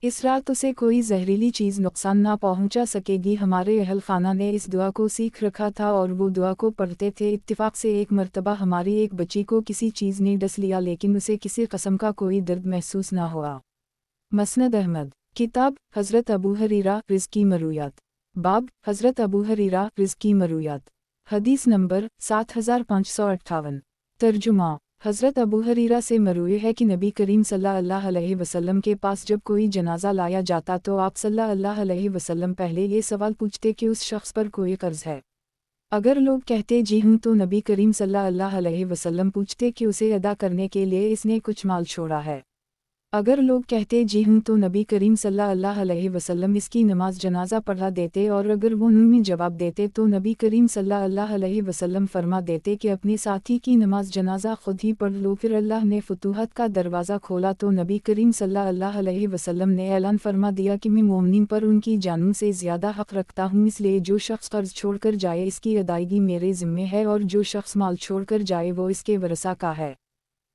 इस रात उसे कोई जहरीली चीज़ नुकसान ना पहुंचा सकेगी। हमारे अहल खाना ने इस दुआ को सीख रखा था और वो दुआ को पढ़ते थे। इत्तिफाक से एक मरतबा हमारी एक बच्ची को किसी चीज़ ने डस लिया, लेकिन उसे किसी कस्म का कोई दर्द महसूस ना हुआ। मसनद अहमद। किताब हज़रत अबू हरीरा रिज़्की मरूयात। बाब हज़रत अबू हरीरा रिज़्की मरूयात। हदीस नंबर 7558। तर्जुमा। हज़रत अबू हरीरा से मरूए है कि नबी करीम सल्लल्लाहु अलैहि वसल्लम के पास जब कोई जनाजा लाया जाता तो आप सल्लल्लाहु अलैहि वसल्लम पहले ये सवाल पूछते कि उस शख्स पर कोई कर्ज़ है। अगर लोग कहते जी हूँ तो नबी करीम सल्लल्लाहु अलैहि वसल्लम पूछते कि उसे अदा करने के लिए इसने कुछ माल छोड़ा है। अगर लोग कहते जी हूँ तो नबी करीम सल्लल्लाहु अलैहि वसल्लम इसकी नमाज जनाजा पढ़ा देते, और अगर वो में जवाब देते तो नबी करीम सल्लल्लाहु अलैहि वसल्लम फरमा देते कि अपने साथी की नमाज जनाजा खुद ही पढ़ लो। फिर अल्लाह ने फतूहत का दरवाज़ा खोला तो नबी करीम सल्लल्लाहु अलैहि वसल्लम ने ऐलान फरमा दिया कि मैं मोमिन पर उनकी जानों से ज़्यादा हक़ रखता हूँ, इसलिए जो शख्स कर्ज़ छोड़कर जाए इसकी अदायगी मेरे ज़िम्मे है, और जो शख्स माल छोड़कर जाए वो इसके वरसा का है।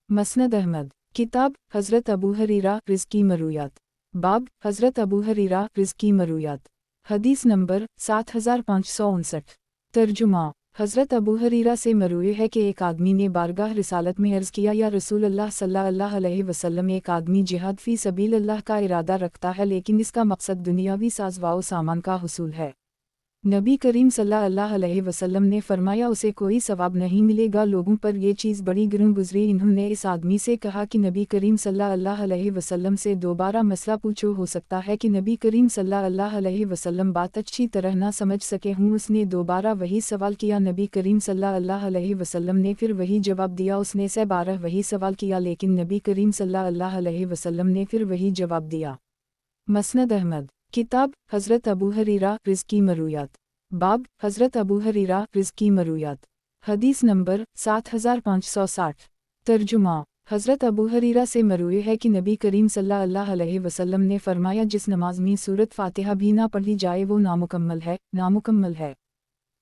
मसनद अहमद। किताब हज़रत अबू हरीरा रिज़्की मरूयात। बाब हज़रत अबू हरीरा रिज़्की मरूयात। हदीस नंबर 7559। तर्जुमा। हज़रत अबू हरीरा से मरूए है कि एक आदमी ने बारगाह रिसालत में अर्ज़ किया, या रसूल अल्लाह सल्लल्लाहु अलैहि वसल्लम, एक आदमी जिहाद फ़ी सबील अल्लाह का इरादा रखता है, लेकिन इसका मकसद दुनियावी साज़ सामान का हुसूल है। नबी करीम सल्लल्लाहु अलैहि वसल्लम ने फरमाया, उसे कोई सवाब नहीं मिलेगा। लोगों पर यह चीज़ बड़ी गिरं गुजरी। इन्होंने इस आदमी से कहा कि नबी करीम सल्लल्लाहु अलैहि वसल्लम से दोबारा मसला पूछो, हो सकता है कि नबी करीम सल्लल्लाहु अलैहि वसल्लम बात अच्छी तरह ना समझ सके हूँ। उसने दोबारा वही सवाल किया। नबी करीम सल्लल्लाहु अलैहि वसल्लम ने फिर वही जवाब दिया। उसने 12 वही सवाल किया, लेकिन नबी करीम सल्लल्लाहु अलैहि वसल्लम ने फिर वही जवाब दिया। मसनद अहमद। किताब हज़रत अबू हरीरा रिज़्की मरूयात। बाब हज़रत अबू हरीरा रिज़्की मरूयात। हदीस नंबर 7560। तर्जुमा। हज़रत अबू हरीरा से मरूए है कि नबी करीम सल्लल्लाहु अलैहि वसल्लम ने फरमाया, जिस नमाज में सूरत फ़ातिहा भी ना पढ़ी जाए वो नामुकम्मल है, नामुकम्मल है।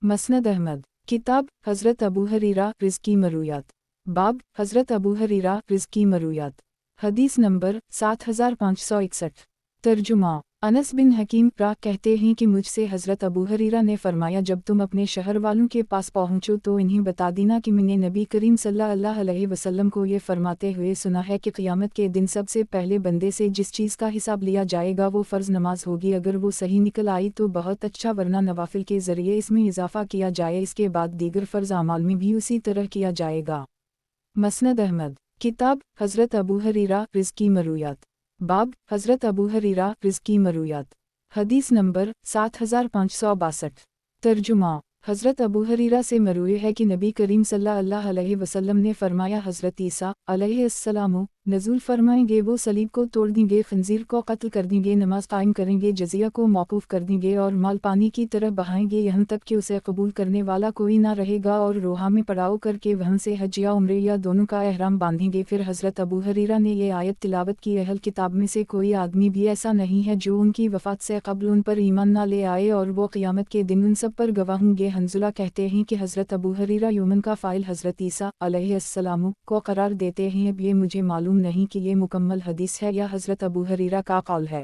मसनद अहमद। किताब हज़रत अबू हरीरा रिज़्की मरूयात। बाब हज़रत अबू हरीरा रिज़्की मरूयात। हदीस नंबर 7561। तर्जुमा। انس بن حکیم کہتے ہیں کہ مجھ سے حضرت ابو ہریرہ نے فرمایا جب تم اپنے شہر والوں کے پاس پہنچو تو انہیں بتا دینا کہ میں نے نبی کریم صلی اللہ علیہ وسلم کو یہ فرماتے ہوئے سنا ہے کہ قیامت کے دن سب سے پہلے بندے سے جس چیز کا حساب لیا جائے گا وہ فرض نماز ہوگی، اگر وہ صحیح نکل آئی تو بہت اچھا، ورنہ نوافل کے ذریعے اس میں اضافہ کیا جائے، اس کے بعد دیگر فرض اعمال میں بھی اسی طرح کیا جائے گا۔ مسند احمد، کتاب حضرت ابو ہریرہ رزقی مرویات، باب حضرت ابو ہریرہ رزقی مرویات، حدیث نمبر 7562۔ ترجمہ، حضرت ابو ہریرہ سے مروی ہے کہ نبی کریم صلی اللہ علیہ وسلم نے فرمایا حضرت عیسیٰ علیہ السلام نزول فرمائیں گے، وہ صلیب کو توڑ دیں گے، خنزیر کو قتل کر دیں گے، نماز قائم کریں گے، جزیہ کو موقوف کر دیں گے اور مال پانی کی طرح بہائیں گے یہاں تک کہ اسے قبول کرنے والا کوئی نہ رہے گا، اور روحا میں پڑاؤ کر کے وہاں سے حج یا عمرے یا دونوں کا احرام باندھیں گے۔ پھر حضرت ابو ہریرہ نے یہ آیت تلاوت کی، اہل کتاب میں سے کوئی آدمی بھی ایسا نہیں ہے جو ان کی وفات سے قبل ان پر ایمان نہ لے آئے، اور وہ قیامت کے دن ان سب پر گواہ ہوں گے۔ حنظلہ کہتے ہیں کہ حضرت ابو ہریرہ یومن کا فاعل حضرت عیسیٰ علیہ السلام کو قرار دیتے ہیں، اب یہ مجھے معلوم نہیں کہ یہ مکمل حدیث ہے یا حضرت ابو ہریرہ کا قول ہے۔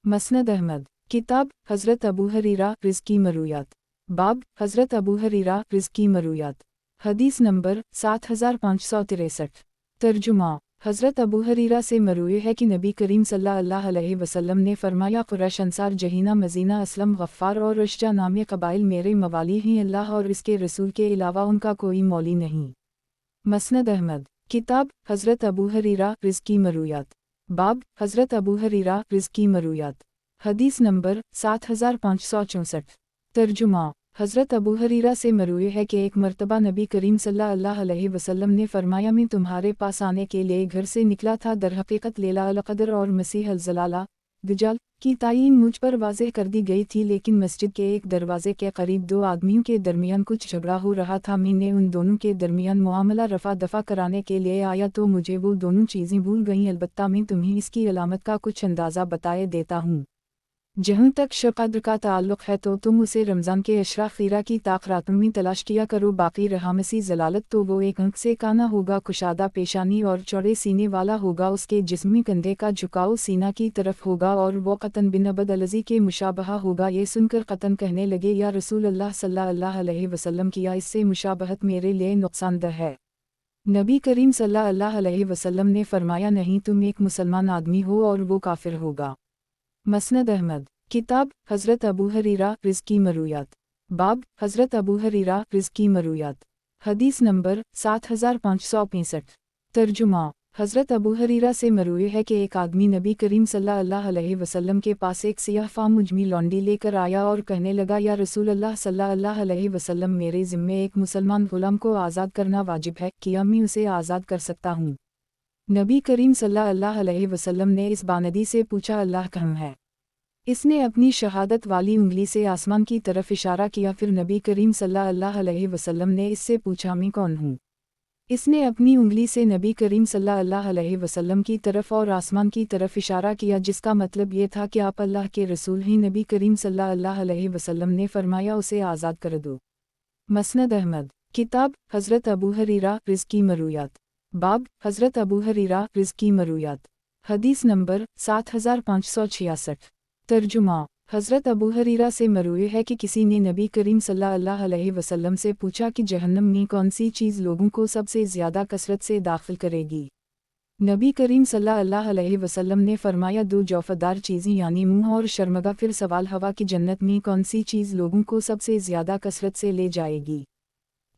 مسند احمد، کتاب حضرت ابو ہریرہ رزقی مرویات، باب حضرت ابو ہریرہ رزقی مرویات، حدیث نمبر 7563۔ ترجمہ، حضرت ابو ہریرہ سے مروی ہے کہ نبی کریم صلی اللہ علیہ وسلم نے فرمایا قریش، انصار، جہینہ، مزینہ، اسلم، غفار اور رشجہ نامی قبائل میرے موالی ہیں، اللہ اور اس کے رسول کے علاوہ ان کا کوئی مولی نہیں۔ مسند احمد، کتاب حضرت ابو ہریرہ رزقی مرویات، باب حضرت ابو ہریرہ رزقی مرویات، حدیث نمبر 7564۔ ترجمہ، حضرت ابو ہریرہ سے مروی ہے کہ ایک مرتبہ نبی کریم صلی اللہ علیہ وسلم نے فرمایا میں تمہارے پاس آنے کے لیے گھر سے نکلا تھا، در حقیقت لیلہ القدر اور مسیح الجلالہ دجال کی تعین مجھ پر واضح کر دی گئی تھی، لیکن مسجد کے ایک دروازے کے قریب دو آدمیوں کے درمیان کچھ جھگڑا ہو رہا تھا، میں نے ان دونوں کے درمیان معاملہ رفع دفع کرانے کے لیے آیا تو مجھے وہ دونوں چیزیں بھول گئیں، البتہ میں تمہیں اس کی علامت کا کچھ اندازہ بتائے دیتا ہوں۔ جہاں تک شب قدر کا تعلق ہے تو تم اسے رمضان کے عشرہ خیرہ کی طاق راتوں میں تلاش کیا کرو، باقی رہا مسیح ضلالت تو وہ ایک آنکھ سے کانا ہوگا، کشادہ پیشانی اور چوڑے سینے والا ہوگا، اس کے جسمی کندھے کا جھکاؤ سینہ کی طرف ہوگا، اور وہ قطن بن عبد العزی کے مشابہہ ہوگا۔ یہ سن کر قطن کہنے لگے یا رسول اللہ صلی اللہ علیہ وسلم کیا اس سے مشابہت میرے لیے نقصان دہ ہے؟ نبی کریم صلی اللہ علیہ وسلم نے فرمایا نہیں، تم ایک مسلمان آدمی ہو اور وہ کافر ہوگا۔ مسند احمد، کتاب حضرت ابو ہریرہ رزقی مرویات، باب حضرت ابو ہریرہ رزقی مرویات، حدیث نمبر 7565۔ ترجمہ، حضرت ابو ہریرہ سے مروی ہے کہ ایک آدمی نبی کریم صلی اللہ علیہ وسلم کے پاس ایک سیاہ فام مجمی لونڈی لے کر آیا اور کہنے لگا یا رسول اللہ صلی اللہ علیہ وسلم میرے ذمے ایک مسلمان غلام کو آزاد کرنا واجب ہے، کیا میں اسے آزاد کر سکتا ہوں؟ نبی کریم صلی اللہ علیہ وسلم نے اس باندی سے پوچھا اللہ کہاں ہے؟ اس نے اپنی شہادت والی انگلی سے آسمان کی طرف اشارہ کیا، پھر نبی کریم صلی اللہ علیہ وسلم نے اس سے پوچھا میں کون ہوں؟ اس نے اپنی انگلی سے نبی کریم صلی اللہ علیہ وسلم کی طرف اور آسمان کی طرف اشارہ کیا، جس کا مطلب یہ تھا کہ آپ اللہ کے رسول ہیں۔ نبی کریم صلی اللہ علیہ وسلم نے فرمایا اسے آزاد کر دو۔ مسند احمد، کتاب حضرت ابو ہریرہ رزقی مرویات، باب حضرت ابو ہریرہ رزقی مرویات، حدیث نمبر 7566۔ ترجمہ، حضرت ابو ہریرہ سے مروی ہے کہ کسی نے نبی کریم صلی اللہ علیہ وسلم سے پوچھا کہ جہنم میں کون سی چیز لوگوں کو سب سے زیادہ کثرت سے داخل کرے گی؟ نبی کریم صلی اللہ علیہ وسلم نے فرمایا دو جوفدار چیزیں یعنی منہ اور شرمگا۔ پھر سوال ہوا کہ جنت میں کون سی چیز لوگوں کو سب سے زیادہ کثرت سے لے جائے گی؟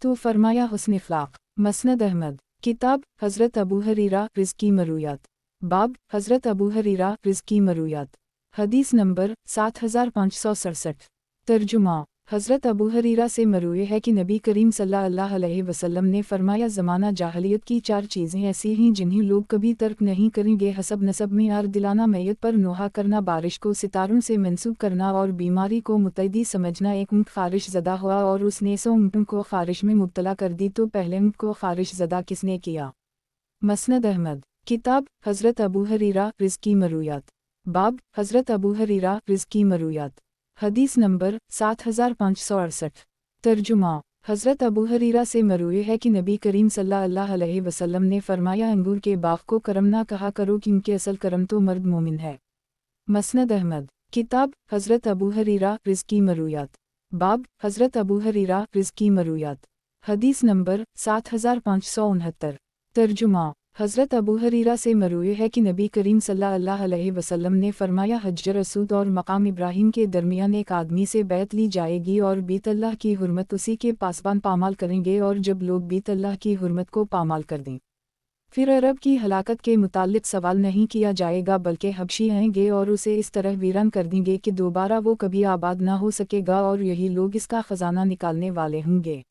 تو فرمایا حسن اخلاق۔ مسند احمد، کتاب حضرت ابو ہریرہ رزقی مرویات، باب حضرت ابو ہریرہ رزقی مرویات، حدیث نمبر 7567۔ ترجمہ، حضرت ابو ہریرہ سے مروی ہے کہ نبی کریم صلی اللہ علیہ وسلم نے فرمایا زمانہ جاہلیت کی چار چیزیں ایسی ہیں جنہیں لوگ کبھی ترک نہیں کریں گے، حسب نسب میں عار دلانا، میت پر نوحہ کرنا، بارش کو ستاروں سے منسوب کرنا اور بیماری کو متعدی سمجھنا۔ ایک اونٹ خارش زدہ ہوا اور اس نے 100 اونٹوں کو خارش میں مبتلا کر دی تو پہلے اونٹ کو خارش زدہ کس نے کیا؟ مسند احمد، کتاب حضرت ابو ہریرہ رزقی مرویات، باب حضرت ابو ہریرہ رزقی مرویات، حدیث نمبر 7568۔ ترجمہ، حضرت ابو ہریرہ سے مروی ہے کہ نبی کریم صلی اللہ علیہ وسلم نے فرمایا انگور کے باغ کو کرم نہ کہا کرو کیونکہ اصل کرم تو مرد مومن ہے۔ مسند احمد، किताब हज़रत अबू हरीरा रिज़्की मरूयात। बाब हज़रत अबू हरीरा रिज़्की मरूयात। हदीस नंबर 7569। तर्जुमा हज़रत अबू हरीरा से मरूए है कि नबी करीम सल्लल्लाहु अलैहि वसल्लम ने फरमाया, हजर असूद और मकाम इब्राहीम के दरमियान एक आदमी से बैत ली जाएगी और बीत अल्लाह की हुर्मत उसी के पासबान पामाल करेंगे, और जब लोग बीत अल्लाह की हुर्मत को पामाल कर दें फिर अरब की हलाकत के मुताल्लिक सवाल नहीं किया जाएगा, बल्कि हबशी आएंगे और उसे इस तरह वीरान कर देंगे कि दोबारा वो कभी आबाद ना हो सकेगा, और यही लोग इसका ख़जाना निकालने वाले होंगे।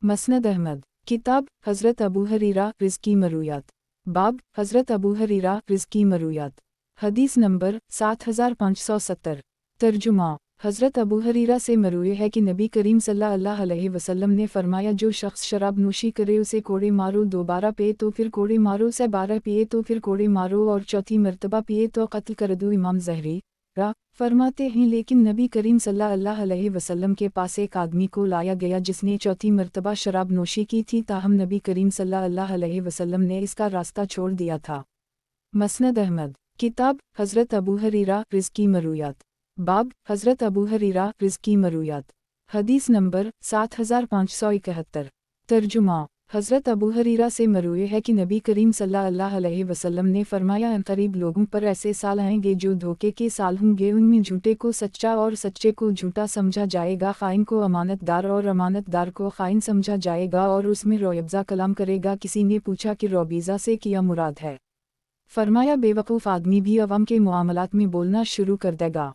मसनद अहमद। किताब हज़रत अबू हरीरा रिज़्की मरूयात। बाब हज़रत अबू हरीरा रिज़्की मरूयात। हदीस नंबर 7570। तर्जुमा हज़रत अबू हरीरा से मरूए है कि नबी करीम सल्लल्लाहु अलैहि वसल्लम ने फरमाया, जो शख्स शराब नोशी करे उसे कोड़े मारो, दोबारा पिए तो फिर कोड़े मारो, से 12 पिए तो फिर कोड़े मारो, और चौथी मरतबा पिए तो कत्ल कर दो। इमाम ज़हरी फरमाते हैं, लेकिन नबी करीम सल्लल्लाहु अलैहि वसल्लम के पास एक आदमी को लाया गया जिसने चौथी मरतबा शराब नोशी की थी, ताहम नबी करीम सल्लल्लाहु अलैहि वसल्लम ने इसका रास्ता छोड़ दिया था। मसनद अहमद। किताब हज़रत अबू हरीरा रिज़्की मरूयात। बाब हज़रत अबू हरीरा रिज़्की मरूयात। हदीस नंबर 7571। तर्जुमा हज़रत अबू हरीरा से मरूए है कि नबी करीम सल्लल्लाहु अलैहि वसल्लम ने फरमाया, करीब लोगों पर ऐसे साल आएंगे जो धोखे के साल होंगे, उनमें झूठे को सच्चा और सच्चे को झूठा समझा जाएगा, ख़ाइन को अमानतदार और अमानतदार को ख़ाइन समझा जाएगा, और उसमें रोयब्ज़ा कलाम करेगा। किसी ने पूछा कि रोबीज़ा से क्या मुराद है? फरमाया, बेवकूफ़ आदमी भी अवाम के मुआमलात में बोलना शुरू कर देगा।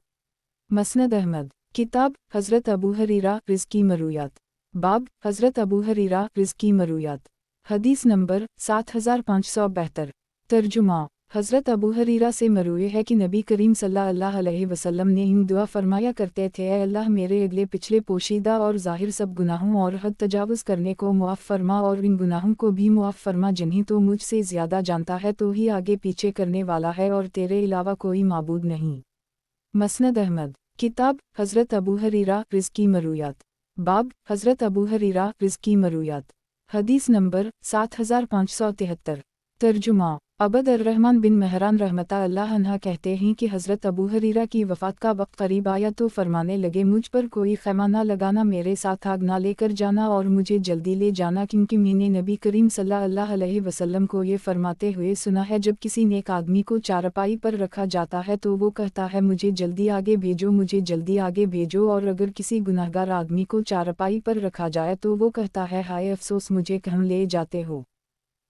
मसनद अहमद। किताब हज़रत अबू हरीरा रिज़्की मरूयात। बाब हज़रत अबू हरीरा रिज़्की मरूयात। हदीस नंबर 7572। तर्जुमा हज़रत अबू हरीरा से मरूए है कि नबी करीम सल्लल्लाहु अलैहि वसल्लम ने इन दुआ फरमाया करते थे, ऐ अल्लाह मेरे अगले पिछले पोशीदा और ज़ाहिर सब गुनाहों और हद तजावुज़ करने को मुआफ़ फरमा, और इन गुनाहों को भी मुआफ़ फरमा जिन्हें तो मुझसे ज़्यादा जानता है, तो ही आगे पीछे करने वाला है, और तेरे अलावा कोई माबूद नहीं। मसनद अहमद। किताब हज़रत अबू हरीरा रिज़्की मरूयात। बाब हज़रत अबू हरीरा रिज़्की मरूयात। हदीस नंबर 7573। तर्जुमा अबद अर्रहमान बिन महरान रहमता अल्लाह अन्हा कहते हैं कि हज़रत अबू हरीरा की वफ़ात का वक्त करीब आया तो फरमाने लगे, मुझ पर कोई ख़ैमा ना लगाना, मेरे साथ आग ना लेकर जाना, और मुझे जल्दी ले जाना, क्योंकि मैंने नबी करीम सल्लल्लाहु अलैहि वसल्लम को ये फरमाते हुए सुना है, जब किसी नेक आदमी को चारपाई पर रखा जाता है तो वो कहता है, मुझे जल्दी आगे भेजो, मुझे जल्दी आगे भेजो, और अगर किसी गुनाहगार आदमी को चारपाई पर रखा जाए तो वो कहता है, हाय अफसोस, मुझे कहाँ ले जाते हो।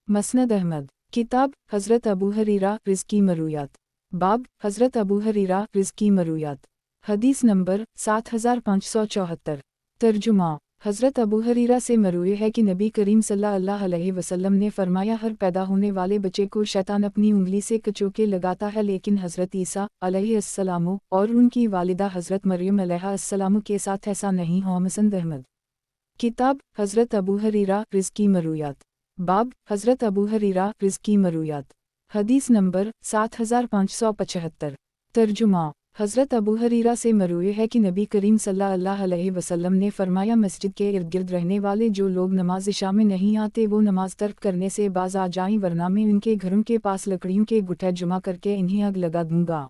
मसनद अहमद। किताब हज़रत अबू हरीरा रिज़्की मरूयात। बाब हज़रत अबू हरीरा रिज़्की मरूयात। हदीस नंबर 7574। तर्जुमा हज़रत अबू हरीरा से मरूए है कि नबी करीम सल्लल्लाहु अलैहि वसल्लम ने फरमाया, हर पैदा होने वाले बच्चे को शैतान अपनी उंगली से कचोके लगाता है, लेकिन हज़रत ईसा अलैहिस्सलाम और उनकी वालिदा हज़रत मरियम अलैहिस्सलाम के साथ ऐसा नहीं हो। मसनद अहमद। किताब हज़रत अबू हरीरा रिज़्की मरूयात। बाब हज़रत अबू हरीरा रिज़्की मरूयात। हदीस नंबर 7575। तर्जुमा हज़रत अबू हरीरा से मरूए है कि नबी करीम सल्लल्लाहु अलैहि वसल्लम ने फरमाया, मस्जिद के इर्द गिर्द रहने वाले जो लोग नमाज इशा में नहीं आते वो नमाज तर्क करने से बाज आ जाएं, वरना मैं उनके घरों के पास लकड़ियों के गुट्ठे जुमा करके इन्हें आग लगा दूंगा।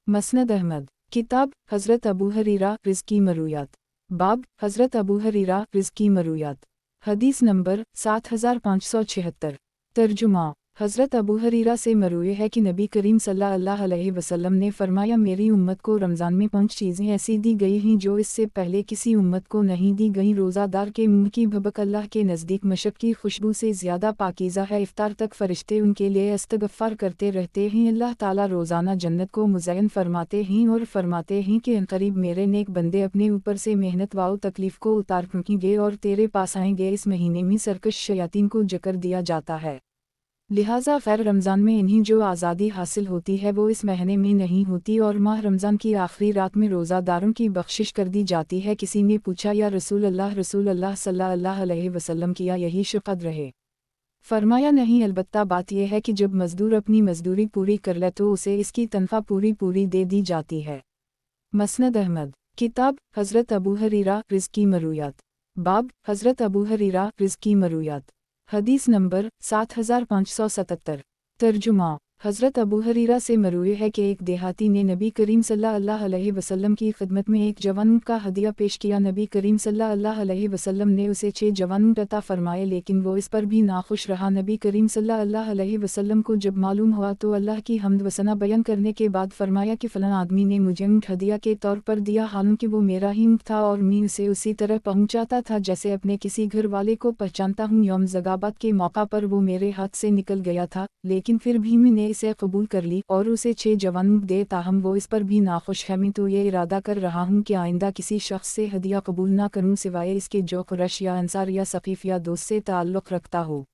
मसनद अहमद। किताब हज़रत अबू हरीरा रिज़्की मरूयात। बाब हज़रत अबू हरीरा रिज़्की मरूयात। हदीस नंबर 7576। तर्जुमा हज़रत अबू हरीरा से मरूए है कि नबी करीम सल्लल्लाहु अलैहि वसल्लम ने फरमाया, मेरी उम्मत को रमज़ान में 5 चीज़ें ऐसी दी गई हैं जो इससे पहले किसी उम्मत को नहीं दी गई। रोज़ादार के मुंह की भबक अल्लाह के नज़दीक मशक की खुशबू से ज़्यादा पाकीज़ा है, इफ्तार तक फ़रिश्ते उनके लिए इस्तग़फ़ार करते रहते हैं, अल्लाह ताला रोज़ाना जन्नत को मुज़य्यन फरमाते हैं और फरमाते हैं कि अनक़रीब मेरे नेक बंदे अपने ऊपर से मेहनत व तकलीफ़ को उतार फेंकेंगे और तेरे पास आएंगे। इस महीने में सरकश शयातीन को जकर दिया जाता है, लिहाजा ख़ैर रमज़ान में इन्हें जो आज़ादी हासिल होती है वो इस महीने में नहीं होती, और माह रमज़ान की आखिरी रात में रोज़ादारों की बख्शिश कर दी जाती है। किसी ने पूछा, या रसूल अल्लाह सल्लल्लाहु अलैहि वसल्लम किया यही शुक़द रहे? फरमाया, नहीं, अलबत्ता बात यह है कि जब मज़दूर अपनी मज़दूरी पूरी कर ले तो उसे इसकी तनख्वाह पूरी दे दी जाती है। मसनद अहमद। किताब हज़रत अबू हरीरा रिज़्की मरूयात। बाब हज़रत अबू हरीरा रिज़्की मरूयात। हदीस नंबर 7577। तर्जुमा हज़रत अबू हरीरा से मरवी है कि एक देहाती ने नबी करीम सल्लल्लाहु अलैहि वसल्लम की खिदमत में एक जवान ऊँट का हदिया पेश किया। नबी करीम सल्लल्लाहु अलैहि वसल्लम ने उसे 6 जवान ऊँट अता फरमाए, लेकिन वो इस पर भी नाखुश रहा। नबी करीम सल्लल्लाहु अलैहि वसल्लम को जब मालूम हुआ तो अल्लाह की हम्द व सना बयान करने के बाद फरमाया कि फ़लाँ आदमी ने मुझे ऊँट हदिया के तौर पर दिया, हालांकि वो मेरा ही ऊँट था और मैं उसे उसी तरह पहुँचाता था जैसे अपने किसी घर वाले को पहचानता हूँ। यौम ज़गाबत के मौका पर वो मेरे हाथ से निकल गया था, लेकिन फिर भी मैंने इसे कबूल कर ली और उसे 6 जवान ऊँट दे, ताहम वो इस पर भी नाखुश है। मैं तो ये इरादा कर रहा हूँ कि आइंदा किसी शख्स से हदिया कबूल ना करूँ सिवाय इसके जो कुरैश या अंसार या सक़ीफ़ या दोस्त से ताल्लुक़ रखता हो।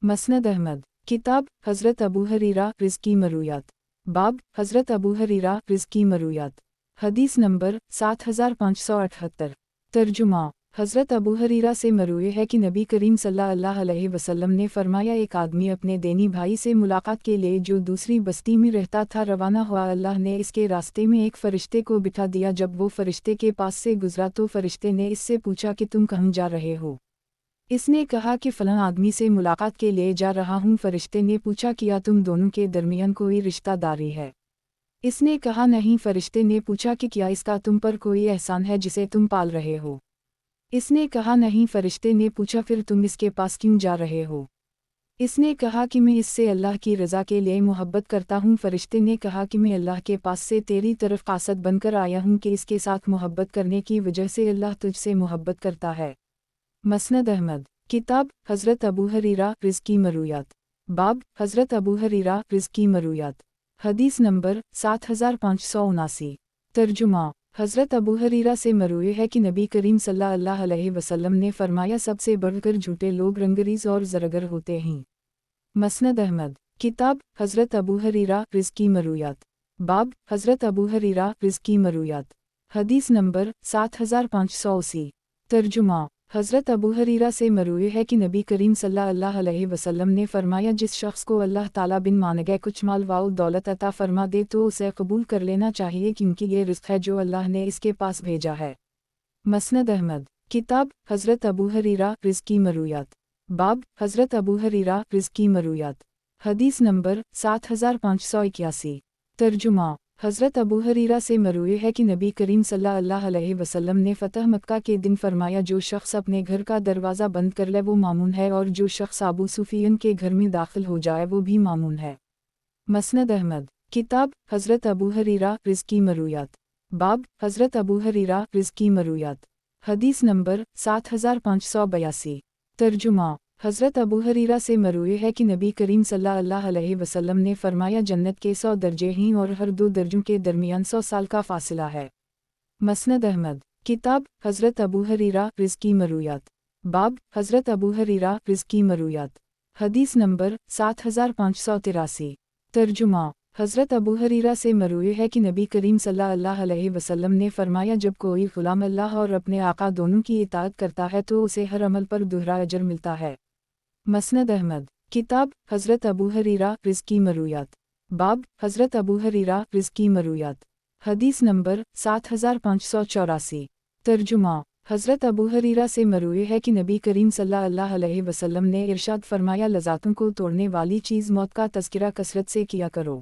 मसनद अहमद। किताब हज़रत अबू हरीरा रिज़्क़ी मरूयात। बाब हज़रत अबू हरीरा रिज़्क़ी मरूयात। हदीस नंबर 7578। तर्जुमा। हज़रत अबू हरीरा से मरवी है कि नबी करीम सल्लल्लाहु अलैहि वसल्लम ने फरमाया, एक आदमी अपने देनी भाई से मुलाकात के लिए जो दूसरी बस्ती में रहता था रवाना हुआ। अल्लाह ने इसके रास्ते में एक फ़रिश्ते को बिठा दिया। जब वो फ़रिश्ते के पास से गुजरा तो फ़रिश्ते ने इससे पूछा कि तुम कहाँ जा रहे हो? इसने कहा कि फ़लाँ आदमी से मुलाकात के लिए जा रहा हूँ। फ़रिश्ते ने पूछा, क्या तुम दोनों के दरमियान कोई रिश्तेदारी है? इसने कहा, नहीं। फ़रिश्ते ने पूछा कि क्या इसका तुम पर कोई एहसान है जिसे तुम पाल रहे हो? इसने कहा, नहीं। फ़रिश्ते ने पूछा, फिर तुम इसके पास क्यों जा रहे हो? इसने कहा कि मैं इससे अल्लाह की रज़ा के लिए मोहब्बत करता हूँ। फ़रिश्ते ने कहा कि मैं अल्लाह के पास से तेरी तरफ कासद बनकर आया हूँ कि इसके साथ मोहब्बत करने की वजह से अल्लाह तुझसे मोहब्बत करता है। मसनद अहमद। किताब हज़रत अबू हरीरा रिज़्क़ी मरूयात। बाब हज़रत अबू हरीरा रिज़्क़ी मरूयात। हदीस नंबर 7579। तर्जुमा। हज़रत अबू हरीरा से मरवी है कि नबी करीम सल्लल्लाहु अलैहि वसल्लम ने फरमाया, सबसे बढ़कर झूठे लोग रंगरीज़ और ज़रगर होते हैं। मसनद अहमद। किताब हज़रत अबू हरीरा रिज़्क़ी मरूयात। बाब हज़रत अबू हरीरा रिज़्क़ी मरूयात। हदीस नंबर 7580। तर्जुमा। हज़रत अबू हरीरा से मरवी है कि नबी करीम सल्लल्लाहु अलैहि वसल्लम ने फरमाया, जिस शख्स को अल्लाह ताला बिन मांगे कुछ माल व दौलत अता फरमा दे तो उसे कबूल कर लेना चाहिए, क्योंकि ये रिज़्क़ है जो अल्लाह ने इसके पास भेजा है। मसनद अहमद। किताब हज़रत अबू हरीरा रिज़्क़ी मरूयात। बाब हज़रत अबू हरीरा रिज़्क़ी मरूयात। हदीस नंबर 7581। तर्जुमा। हज़रत अबू हरीरा से मरवी है कि नबी करीम सल्लल्लाहु अलैहि वसल्लम ने फ़तह मक्का के दिन फरमाया, जो शख्स अपने घर का दरवाज़ा बंद कर ले वो मामून है, और जो शख्स अबू सुफियान के घर में दाखिल हो जाए वो भी मामून है। मसनद अहमद। किताब हज़रत अबू हरीरा रिज़्क़ी मरूयात। बाब हज़रत अबू हरीरा रिज़्क़ी मरूयात। हदीस नंबर 7582। तर्जुमा। हज़रत अबू हरीरा से मरवी है कि नबी करीम सल्लल्लाहु अलैहि वसल्लम ने फरमाया, जन्नत के 100 दर्जे हैं और हर 2 दर्जों के दरमियान 100 साल का फासला है। मसनद अहमद। किताब हज़रत अबू हरीरा रिज़्क़ी मरूयात। बाब हज़रत अबू हरीरा रिज़्क़ी मरूयात। हदीस नंबर 7583। तर्जुमा। हज़रत अबू हरीरा से मरवी है कि नबी करीम सल्लल्लाहु अलैहि वसल्लम ने फरमाया, जब कोई ग़ुलाम अल्लाह और अपने आका दोनों की इताअत करता है तो उसे हर अमल पर दोहरा अजर मिलता है। मसनद अहमद। किताब हज़रत अबू हरीरा रिज़्क़ी मरूयात। बाब हज़रत अबू हरीरा रिज़्क़ी मरूयात। हदीस नंबर 7584। तर्जुमा। हज़रत अबू हरीरा से मरवी है कि नबी करीम सल्लल्लाहु अलैहि वसल्लम ने इरशाद फरमाया, लज़ातों को तोड़ने वाली चीज़ मौत का तज़किरा कसरत से किया करो।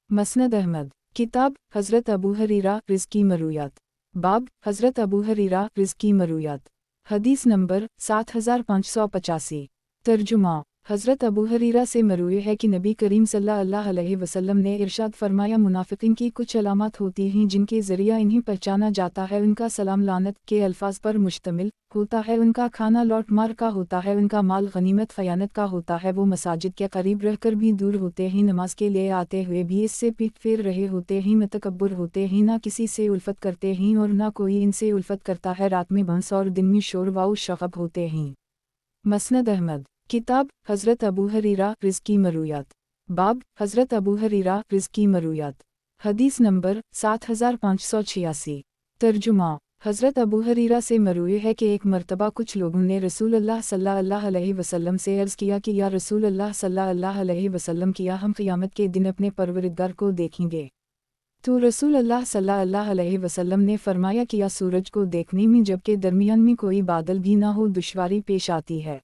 मसनद अहमद। किताब हज़रत अबू हरीरा रिज़्क़ी मरूयात। बाब हज़रत अबू हरीरा रिज़्क़ी मरूयात। हदीस नंबर 7585। तर्जुमा। हज़रत अबू हरीरा से मरवी है कि नबी करीम सल्लल्लाहु अलैहि वसल्लम ने इरशाद फरमाया, मुनाफ़िक़ीन की कुछ अलामत होती हैं जिनके ज़रिया इन्हें पहचाना जाता है। उनका सलाम लानत के अल्फाज पर मुश्तमिल होता है, उनका खाना लौट मार का होता है, उनका माल गनीमत ख़यानत का होता है, वो मसाजिद के करीब रहकर भी दूर होते हैं, नमाज के लिए आते हुए भी इससे पीठ फेर रहे होते हैं, मतकब्बर होते हैं, ना किसी से उल्फत करते हैं और ना कोई इनसे उल्फत करता है, रात में भंस और दिन में शोर व शग़ब होते हैं। मसनद अहमद। किताब हज़रत अबू हरीरा रिज़्क़ी मरूयात। बाब हज़रत अबू हरीरा रिज़्क़ी मरूयात। हदीस नंबर 7586। तर्जुमा। हज़रत अबू हरीरा से मरवी है कि एक मरतबा कुछ लोगों ने रसूल अल्लाह सल्लल्लाहु अलैहि वसल्लम से अर्ज़ किया कि या रसूल अल्लाह सल्लल्लाहु अलैहि वसल्लम, किया हम क़यामत के दिन अपने परवरिदगार को देखेंगे? तो रसूल अल्लाह सल्लल्लाहु अलैहि वसल्लम ने फरमाया कि या सूरज को देखने में जबकि दरमियान में कोई बादल भी ना हो दुश्वारी पेश आती है।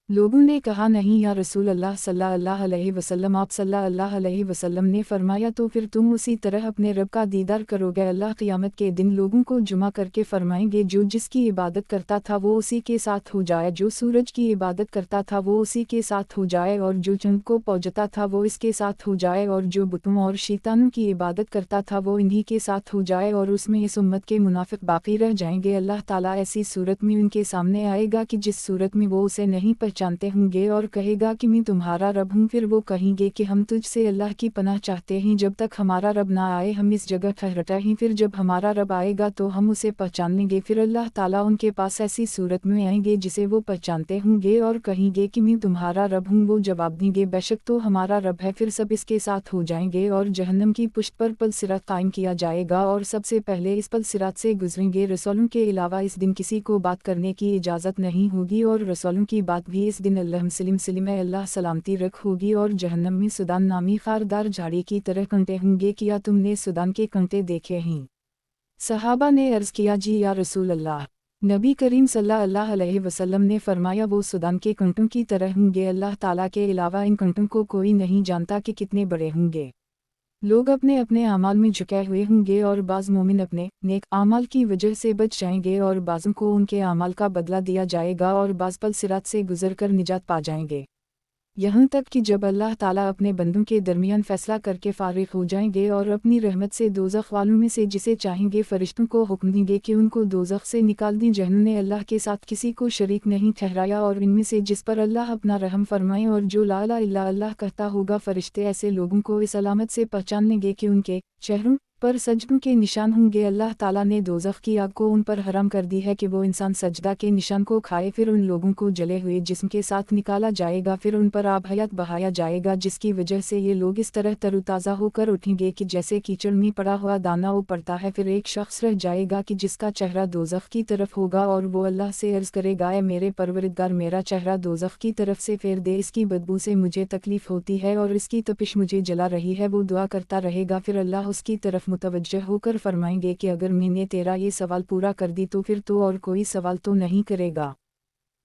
लोगों ने कहा, नहीं या रसूल अल्लाह सल्लल्लाहु अलैहि वसल्लम, आप सल्लल्लाहु अलैहि वसल्लम ने फरमाया, तो फिर तुम उसी तरह अपने रब का दीदार करोगे। अल्लाह क़यामत के दिन लोगों को जुमा करके फरमाएंगे, जो जिसकी इबादत करता था वो उसी के साथ हो जाए, जो सूरज की इबादत करता था वो उसी के साथ हो जाए, और जो चंद को पूजता था वो इसके साथ हो जाए, और जो बुतों और शैतानों की इबादत करता था वो इन्हीं के साथ हो जाए, और उसमें इस उम्मत के मुनाफिक बाकी रह जाएंगे। अल्लाह ताला ऐसी सूरत में उनके सामने आएगा कि जिस सूरत में वो उसे नहीं पहचानते होंगे, और कहेगा कि मैं तुम्हारा रब हूँ। फिर वो कहेंगे कि हम तुझसे अल्लाह की पनाह चाहते हैं, जब तक हमारा रब ना आए हम इस जगह ठहरते हैं। फिर जब हमारा रब आएगा तो हम उसे पहचान लेंगे। फिर अल्लाह ताला उनके पास ऐसी सूरत में आएंगे जिसे वो पहचानते होंगे, और कहेंगे कि मैं तुम्हारा रब हूँ। वो जवाब देंगे, बेशक तो हमारा रब है। फिर सब इसके साथ हो जाएंगे, और जहन्नम की पुष्ट पर पल सिरात कायम किया जाएगा, और सबसे पहले इस पल सिरात से गुजरेंगे। रसूलों के अलावा इस दिन किसी को बात करने की इजाज़त नहीं होगी, और रसूलों की बात भी इस दिन अल्लाह सलिम अल्लाह सलामती रख होगी। और जहन्नम में सुदान नामी खारदार झाड़ी की तरह कंटे होंगे। क्या तुमने सुदान के कंटे देखे हैं? सहाबा ने अर्ज़ किया, जी या रसूल अल्लाह। नबी करीम सल्लल्लाहु अलैहि वसल्लम ने फरमाया, वो सुदान के कंटों की तरह होंगे। अल्लाह ताला के अलावा इन कंटों को कोई नहीं जानता कि कितने बड़े होंगे। लोग अपने अपने आमाल में झुके हुए होंगे, और बाज़ मोमिन अपने नेक आमाल की वजह से बच जाएंगे, और बाज़ों को उनके आमाल का बदला दिया जाएगा, और बाज़ पल सिरात से गुजर कर निजात पा जाएंगे। यहाँ तक कि जब अल्लाह ताला अपने बंदों के दरमियान फैसला करके फारिग हो जाएंगे, और अपनी रहमत से दोज़ख वालों में से जिसे चाहेंगे फरिश्तों को हुक्म देंगे कि उनको दोज़ख से निकाल दें, जिन्होंने अल्लाह के साथ किसी को शरीक नहीं ठहराया, और इनमें से जिस पर अल्लाह अपना रहम फरमाए, और जो ला इलाहा इल्ला अल्लाह कहता होगा। फरिश्ते ऐसे लोगों को इस अलामत से पहचान लेंगे कि उनके चेहरों पर सजदों के निशान होंगे। अल्लाह ताला ने दोज़ख की आग को उन पर हराम कर दी है कि वो इंसान सजदा के निशान को खाए। फिर उन लोगों को जले हुए जिस्म के साथ निकाला जाएगा, फिर उन पर आब हयात बहाया जाएगा, जिसकी वजह से ये लोग इस तरह तरोताज़ा होकर उठेंगे कि जैसे कीचड़ में पड़ा हुआ दाना वो पड़ता है। फिर एक शख्स रह जाएगा कि जिसका चेहरा दोज़ख की तरफ होगा, और वो अल्लाह से अर्ज़ करेगा, ए मेरे परवरदिगार, मेरा चेहरा दोज़ख की तरफ से फेर दे, इसकी बदबू से मुझे तकलीफ़ होती है और इसकी तपिश मुझे जला रही है। वो दुआ करता रहेगा, फिर अल्लाह उसकी तरफ मुतवज्जह होकर फरमाएंगे कि अगर मैंने तेरा ये सवाल पूरा कर दी तो फिर तो और कोई सवाल तो नहीं करेगा।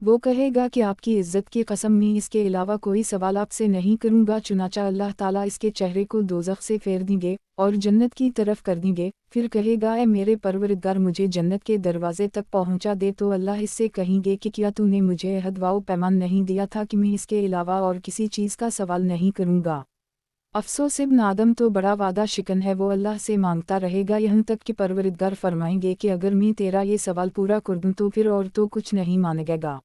वो कहेगा कि आपकी इज़्ज़त की कसम, मैं इसके अलावा कोई सवाल आपसे नहीं करूँगा। चुनाचा अल्लाह ताला इसके चेहरे को दोज़ख से फेर देंगे और जन्नत की तरफ कर देंगे। फिर कहेगा, ए मेरे परवरदिगार, मुझे जन्नत के दरवाजे तक पहुँचा दे। तो अल्लाह इससे कहेंगे कि क्या तूने मुझे अहद व पैमान नहीं दिया था कि मैं इसके अलावा और किसी चीज़ का सवाल नहीं करूँगा। अफसोस, इब्न आदम तो बड़ा वादा शिकन है, वो अल्लाह से मांगता रहेगा यहाँ तक कि परवरदिगार फरमाएंगे कि अगर मैं तेरा ये सवाल पूरा कर दूँ तो फिर और तो कुछ नहीं मांगेगा।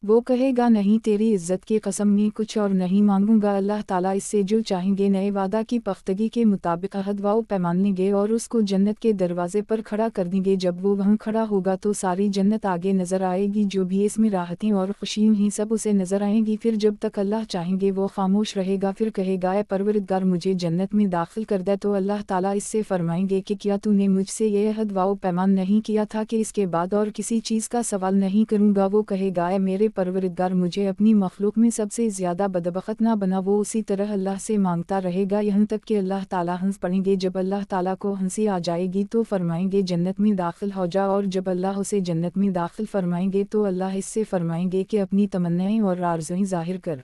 वो कहेगा, नहीं, तेरी इज़्ज़त की कसम, मैं कुछ और नहीं मांगूंगा। अल्लाह ताला इससे जो चाहेंगे नए वादा की पख्तगी के मुताबिक अहद व पैमान लेंगे और उसको जन्नत के दरवाजे पर खड़ा कर देंगे। जब वो वहाँ खड़ा होगा तो सारी जन्नत आगे नज़र आएगी, जो भी इसमें राहतें और खुशियाँ हैं सब उसे नज़र आएंगी। फिर जब तक अल्लाह चाहेंगे वो खामोश रहेगा। फिर कहेगा, ए परवरदिगार, मुझे जन्नत में दाखिल कर दे। तो अल्लाह ताला इससे फरमाएंगे कि क्या तूने मुझसे ये अहद व पैमान नहीं किया था कि इसके बाद और किसी चीज़ का सवाल नहीं करूँगा। वो कहेगा, ए मेरे परवरदिगार, मुझे अपनी मखलूक में सबसे ज़्यादा बदबख्त ना बना। वो उसी तरह अल्लाह से मांगता रहेगा यहाँ तक कि अल्लाह ताला हंस पड़ेंगे। जब अल्लाह ताला को हंसी आ जाएगी तो फरमाएंगे, जन्नत में दाखिल हो जा। और जब अल्लाह उसे जन्नत में दाखिल फरमाएंगे तो अल्लाह इससे फरमाएंगे कि अपनी तमन्नाएं और आरज़ुएं ज़ाहिर कर।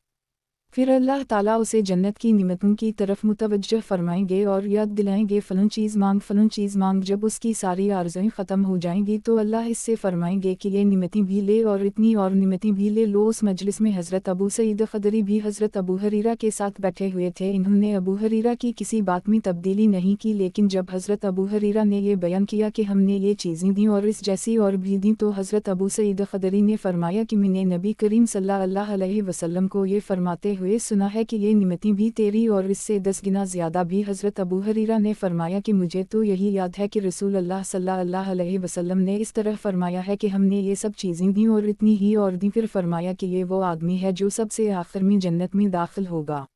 फिर अल्लाह ताला उसे जन्नत की निमतों की तरफ मुतवज्जह फरमाएंगे और याद दिलाएंगे, फ़लाँ चीज़ मांग, फ़लाँ चीज़ मांग। जब उसकी सारी आरज़ुएं ख़त्म हो जाएंगी तो अल्लाह इससे फरमाएंगे कि ये निमतें भी ले और इतनी और निमतें भी ले लो। उस मजलिस में हज़रत अबू सईद ख़दरी भी हज़रत अबू हरीरा के साथ बैठे हुए थे। इन्होंने अबू हरीरा की किसी बात में तब्दीली नहीं की, लेकिन जब हज़रत अबू हरीरा ने यह बयान किया कि हमने ये चीज़ें दी और इस जैसी और भी दी, तो हज़रत अबू सईद ख़दरी ने फरमाया कि मैंने नबी करीम सल्लल्लाहु अलैहि वसल्लम को ये फरमाते हुए सुना है कि ये निमतें भी तेरी और इससे 10 गुना ज़्यादा भी। हज़रत अबू हरीरा ने फरमाया कि मुझे तो यही याद है कि रसूल अल्लाह सल्लल्लाहु अलैहि वसल्लम ने इस तरह फरमाया है कि हमने ये सब चीज़ें दी और इतनी ही और दी। फिर फरमाया कि ये वो आदमी है जो सबसे आखिर में जन्नत में दाखिल होगा।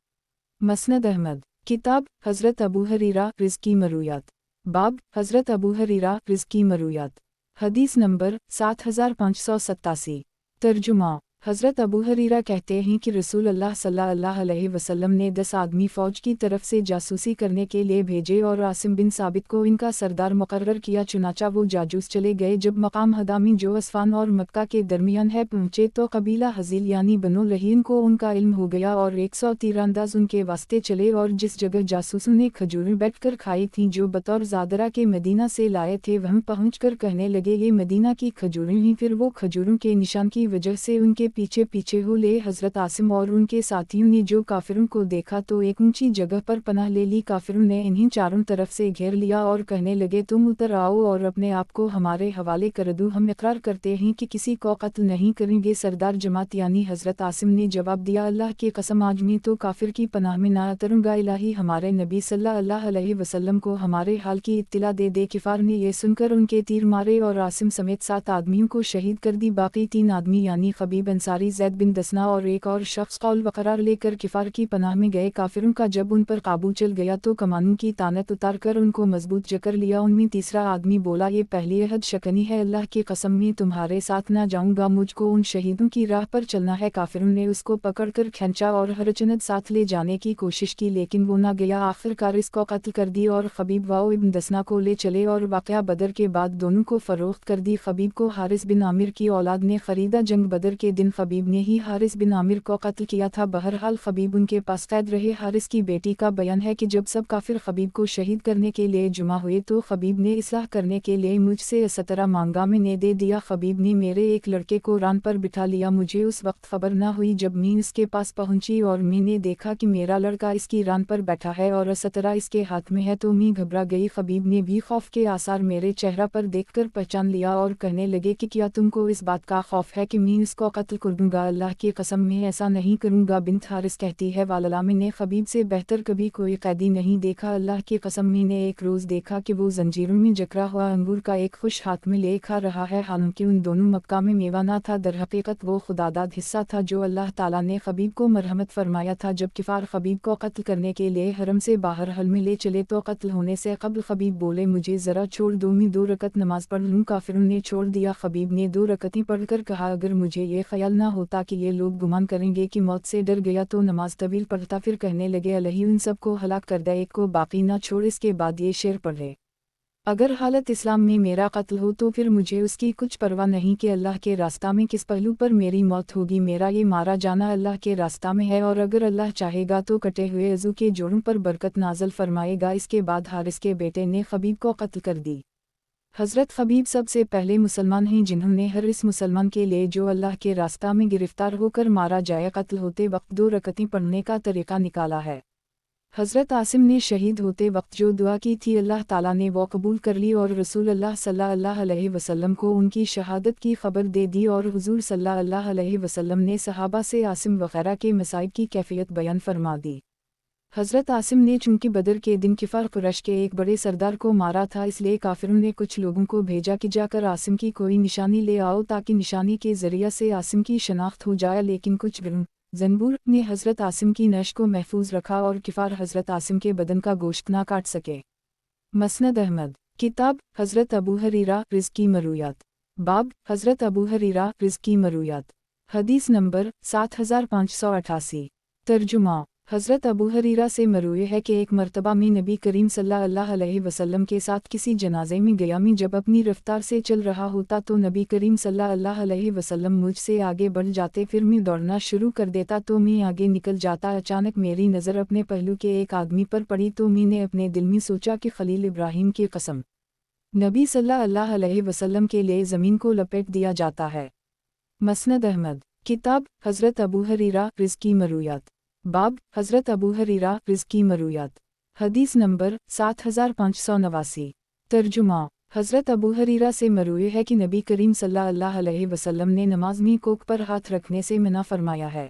मसनद अहमद, किताब हज़रत अबू हरीरा रिज़्क़ी मरूयात, बाब हज़रत अबू हरीरा रिज़्क़ी मरूयात, हदीस नंबर 7587। तर्जुमा, हज़रत अबू हरीरा कहते हैं कि रसूल अल्लाह सल्लल्लाहु अलैहि वसल्लम ने 10 आदमी फ़ौज की तरफ से जासूसी करने के लिए भेजे और आसिम बिन साबित को इनका सरदार मुकर्रर किया। चुनाचा वो जासूस चले गए। जब मकाम हदामी जो अस्फान और मक्का के दरमियान है पहुँचे तो कबीला हजील यानी बनो लहीन को उनका इल्म हो गया और 100 तीरंदाज उनके वास्ते चले और जिस जगह जासूसों ने खजूरें बैठकर खाई थीं जो बतौर ज़ादरा के मदीना से लाए थे वहाँ पहुँचकर कहने लगे ये मदीना की खजूरें ही। फिर वो खजूरों के निशान की वजह से उनके पीछे पीछे हो ले। हज़रत आसिम और उनके साथियों ने जो काफिरों को देखा तो एक ऊंची जगह पर पनाह ले ली। काफिरों ने इन्हें चारों तरफ से घेर लिया और कहने लगे तुम उतर आओ और अपने आप को हमारे हवाले कर दो, हम इकरार करते हैं कि किसी को कत्ल नहीं करेंगे। सरदार जमात यानी हज़रत आसिम ने जवाब दिया अल्लाह की कसम आज मैं तो काफिर की पनाह में ना उतरूंगा। इलाही हमारे नबी सल्लल्लाहु अलैहि वसल्लम को हमारे हाल की इत्तिला दे दे। किफार ने यह सुनकर उनके तीर मारे और आसिम समेत 7 आदमियों को शहीद कर दी। बाकी 3 आदमी यानी खबीब अंसारी, ज़ैद बिन दसना और एक और शख्स कौल वक़रार लेकर किफार की पनाह में गए। काफिरों का जब उन पर काबू चल गया तो कमानों की तानत उतार कर उनको मजबूत जकर लिया। उनमें तीसरा आदमी बोला ये पहली अहद शकनी है, अल्लाह की कसम मैं तुम्हारे साथ ना जाऊंगा, मुझको उन शहीदों की राह पर चलना है। काफिरों ने उसको पकड़कर खींचा और हरचंद साथ ले जाने की कोशिश की लेकिन वो ना गया। आखिरकार इसको कत्ल कर दी और खबीब वाओ इब्न दसना को ले चले और वाक़या बदर के बाद दोनों को फरोख्त कर दी। खबीब को हारिस बिन आमिर की औलाद ने खरीदा। जंग बदर के दिन खबीब ने ही हारिस बिन आमिर को कत्ल किया था। बहरहाल खबीब उनके पास कैद रहे। हारिस की बेटी का बयान है कि जब सब काफिर खबीब को शहीद करने के लिए जुमा हुए तो खबीब ने इस्लाह करने के लिए मुझसे 17 मांगा, मैंने दे दिया। खबीब ने मेरे एक लड़के को रान पर बिठा लिया। मुझे उस वक्त खबर न हुई जब मैं इसके पास पहुंची और मैंने देखा कि मेरा लड़का इसकी रान पर बैठा है और 17 इसके हाथ में है तो मैं घबरा गई। खबीब ने भी खौफ के आसार मेरे चेहरा पर देखकर पहचान लिया और कहने लगे कि क्या तुमको इस बात का खौफ है कि मैं इसको कत्ल कर दूंगा? अल्लाह की कसम मैं ऐसा नहीं करूंगा। बिन्त हारिस कहती है वालला मैंने खबीब से बेहतर कभी कोई कैदी नहीं देखा। अल्लाह की कसम मैंने एक रोज़ देखा कि वो जंजीरों में जकड़ा हुआ अंगूर का एक खुश हाथ में ले खा रहा है, हालांकि उन दोनों मक्का में मेवा ना था। दरहकीकत वो खुदादाद हिस्सा था जो अल्लाह ताला ने खबीब को मरहमत फरमाया था। जब किफार खबीब को कत्ल करने के लिए हरम से बाहर हल में ले चले तो कत्ल होने से कब्ल खबीब बोले मुझे ज़रा छोड़ दो, मैं 2 रकत नमाज पढ़ लूँ। काफिरों ने छोड़ दिया। खबीब ने 2 रकतें पढ़कर कहा अगर मुझे ये ख्याल ना होता कि ये लोग गुमान करेंगे कि मौत से डर गया तो नमाज तवील पढ़ता। फिर कहने लगे अल्लाह उन सब को हलाक कर दे, एक को बाकी ना छोड़। इसके बाद ये शेर पढ़े अगर हालत इस्लाम में मेरा कत्ल हो तो फिर मुझे उसकी कुछ परवाह नहीं कि अल्लाह के रास्ता में किस पहलू पर मेरी मौत होगी। मेरा ये मारा जाना अल्लाह के रास्ता में है और अगर अल्लाह चाहेगा तो कटे हुए अज़ू के जोड़ों पर बरकत नाजल फरमाएगा। इसके बाद हारिस के बेटे ने खबीब को कत्ल कर दी। हज़रत खबीब सबसे पहले मुसलमान हैं जिन्होंने हर इस मुसलमान के लिए जो अल्लाह के रास्ता में गिरफ्तार होकर मारा जाए कत्ल होते वक्त 2 रकतें पढ़ने का तरीक़ा निकाला है। हज़रत आसिम ने शहीद होते वक्त जो दुआ की थी अल्लाह ताला ने वो कबूल कर ली और रसूल अल्लाह सल्लल्लाहु अलैहि वसल्लम को उनकी शहादत की खबर दे दी और हुज़ूर सल्लल्लाहु अलैहि वसल्लम ने सहाबा से आसिम वग़ैरह के मसाइब की कैफियत बयान फरमा दी। हज़रत आसिम ने चूंकि बदर के दिन किफ़ार कुरैश के एक बड़े सरदार को मारा था इसलिए काफिरों ने कुछ लोगों को भेजा कि जाकर आसिम की कोई निशानी ले आओ ताकि निशानी के ज़रिया से आसिम की शनाख्त हो जाए। लेकिन कुछ ज़नबूर ने हज़रत आसिम की नश को महफूज रखा और किफ़ार हज़रत आसिम के बदन का गोश्त ना काट सके। मसनद अहमद किताब हज़रत अबू हरीरा रिज़्क़ी मरूयात बाब हज़रत अबू हरीरा रिज़्क़ी मरूयात हदीस नंबर 7588 तर्जुमा हज़रत अबू हरीरा से मरूए है कि एक मरतबा में नबी करीम सल्लल्लाहु अलैहि वसल्लम के साथ किसी जनाजे में गया। मैं जब अपनी रफ्तार से चल रहा होता तो नबी करीम सल्लल्लाहु अलैहि वसल्लम मुझसे आगे बढ़ जाते। फिर मैं दौड़ना शुरू कर देता तो मैं आगे निकल जाता। अचानक मेरी नज़र अपने पहलू के एक आदमी पर पड़ी तो मैंने अपने दिल में सोचा कि खलील इब्राहिम की कसम नबी सल्लल्लाहु अलैहि वसल्लम के लिए ज़मीन को लपेट दिया जाता है। मसनद अहमद किताब हज़रत अबू हरीरा रिज़्क़ी मरूयात बाब हज़रत अबू हरीरा रिज़्क़ी मरूयात हदीस नंबर 7589 तर्जुमा हज़रत अबू हरीरा से मरूए है कि नबी करीम सल्लल्लाहु अलैहि वसल्लम ने नमाज में कोख पर हाथ रखने से मना फरमाया है।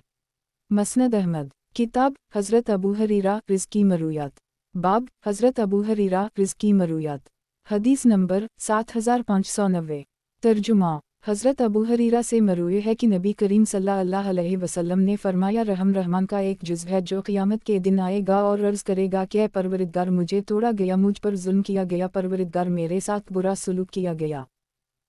मसनद अहमद किताब हज़रत अबू हरीरा रिज़्क़ी मरूयात बाब हज़रत अबू हरीरा रिज़्क़ी मरूयात हदीस नंबर 7590 तर्जुमा हज़रत अबू हरीरा से मरूए है कि नबी करीम सल्लल्लाहु अलैहि वसल्लम ने फरमाया रहम रहमान का एक जुज़ है जो क़यामत के दिन आएगा और अर्ज़ करेगा कि परवरिदगार मुझे तोड़ा गया, मुझ पर जुल्म किया गया, परवरिदगार मेरे साथ बुरा सलूक किया गया।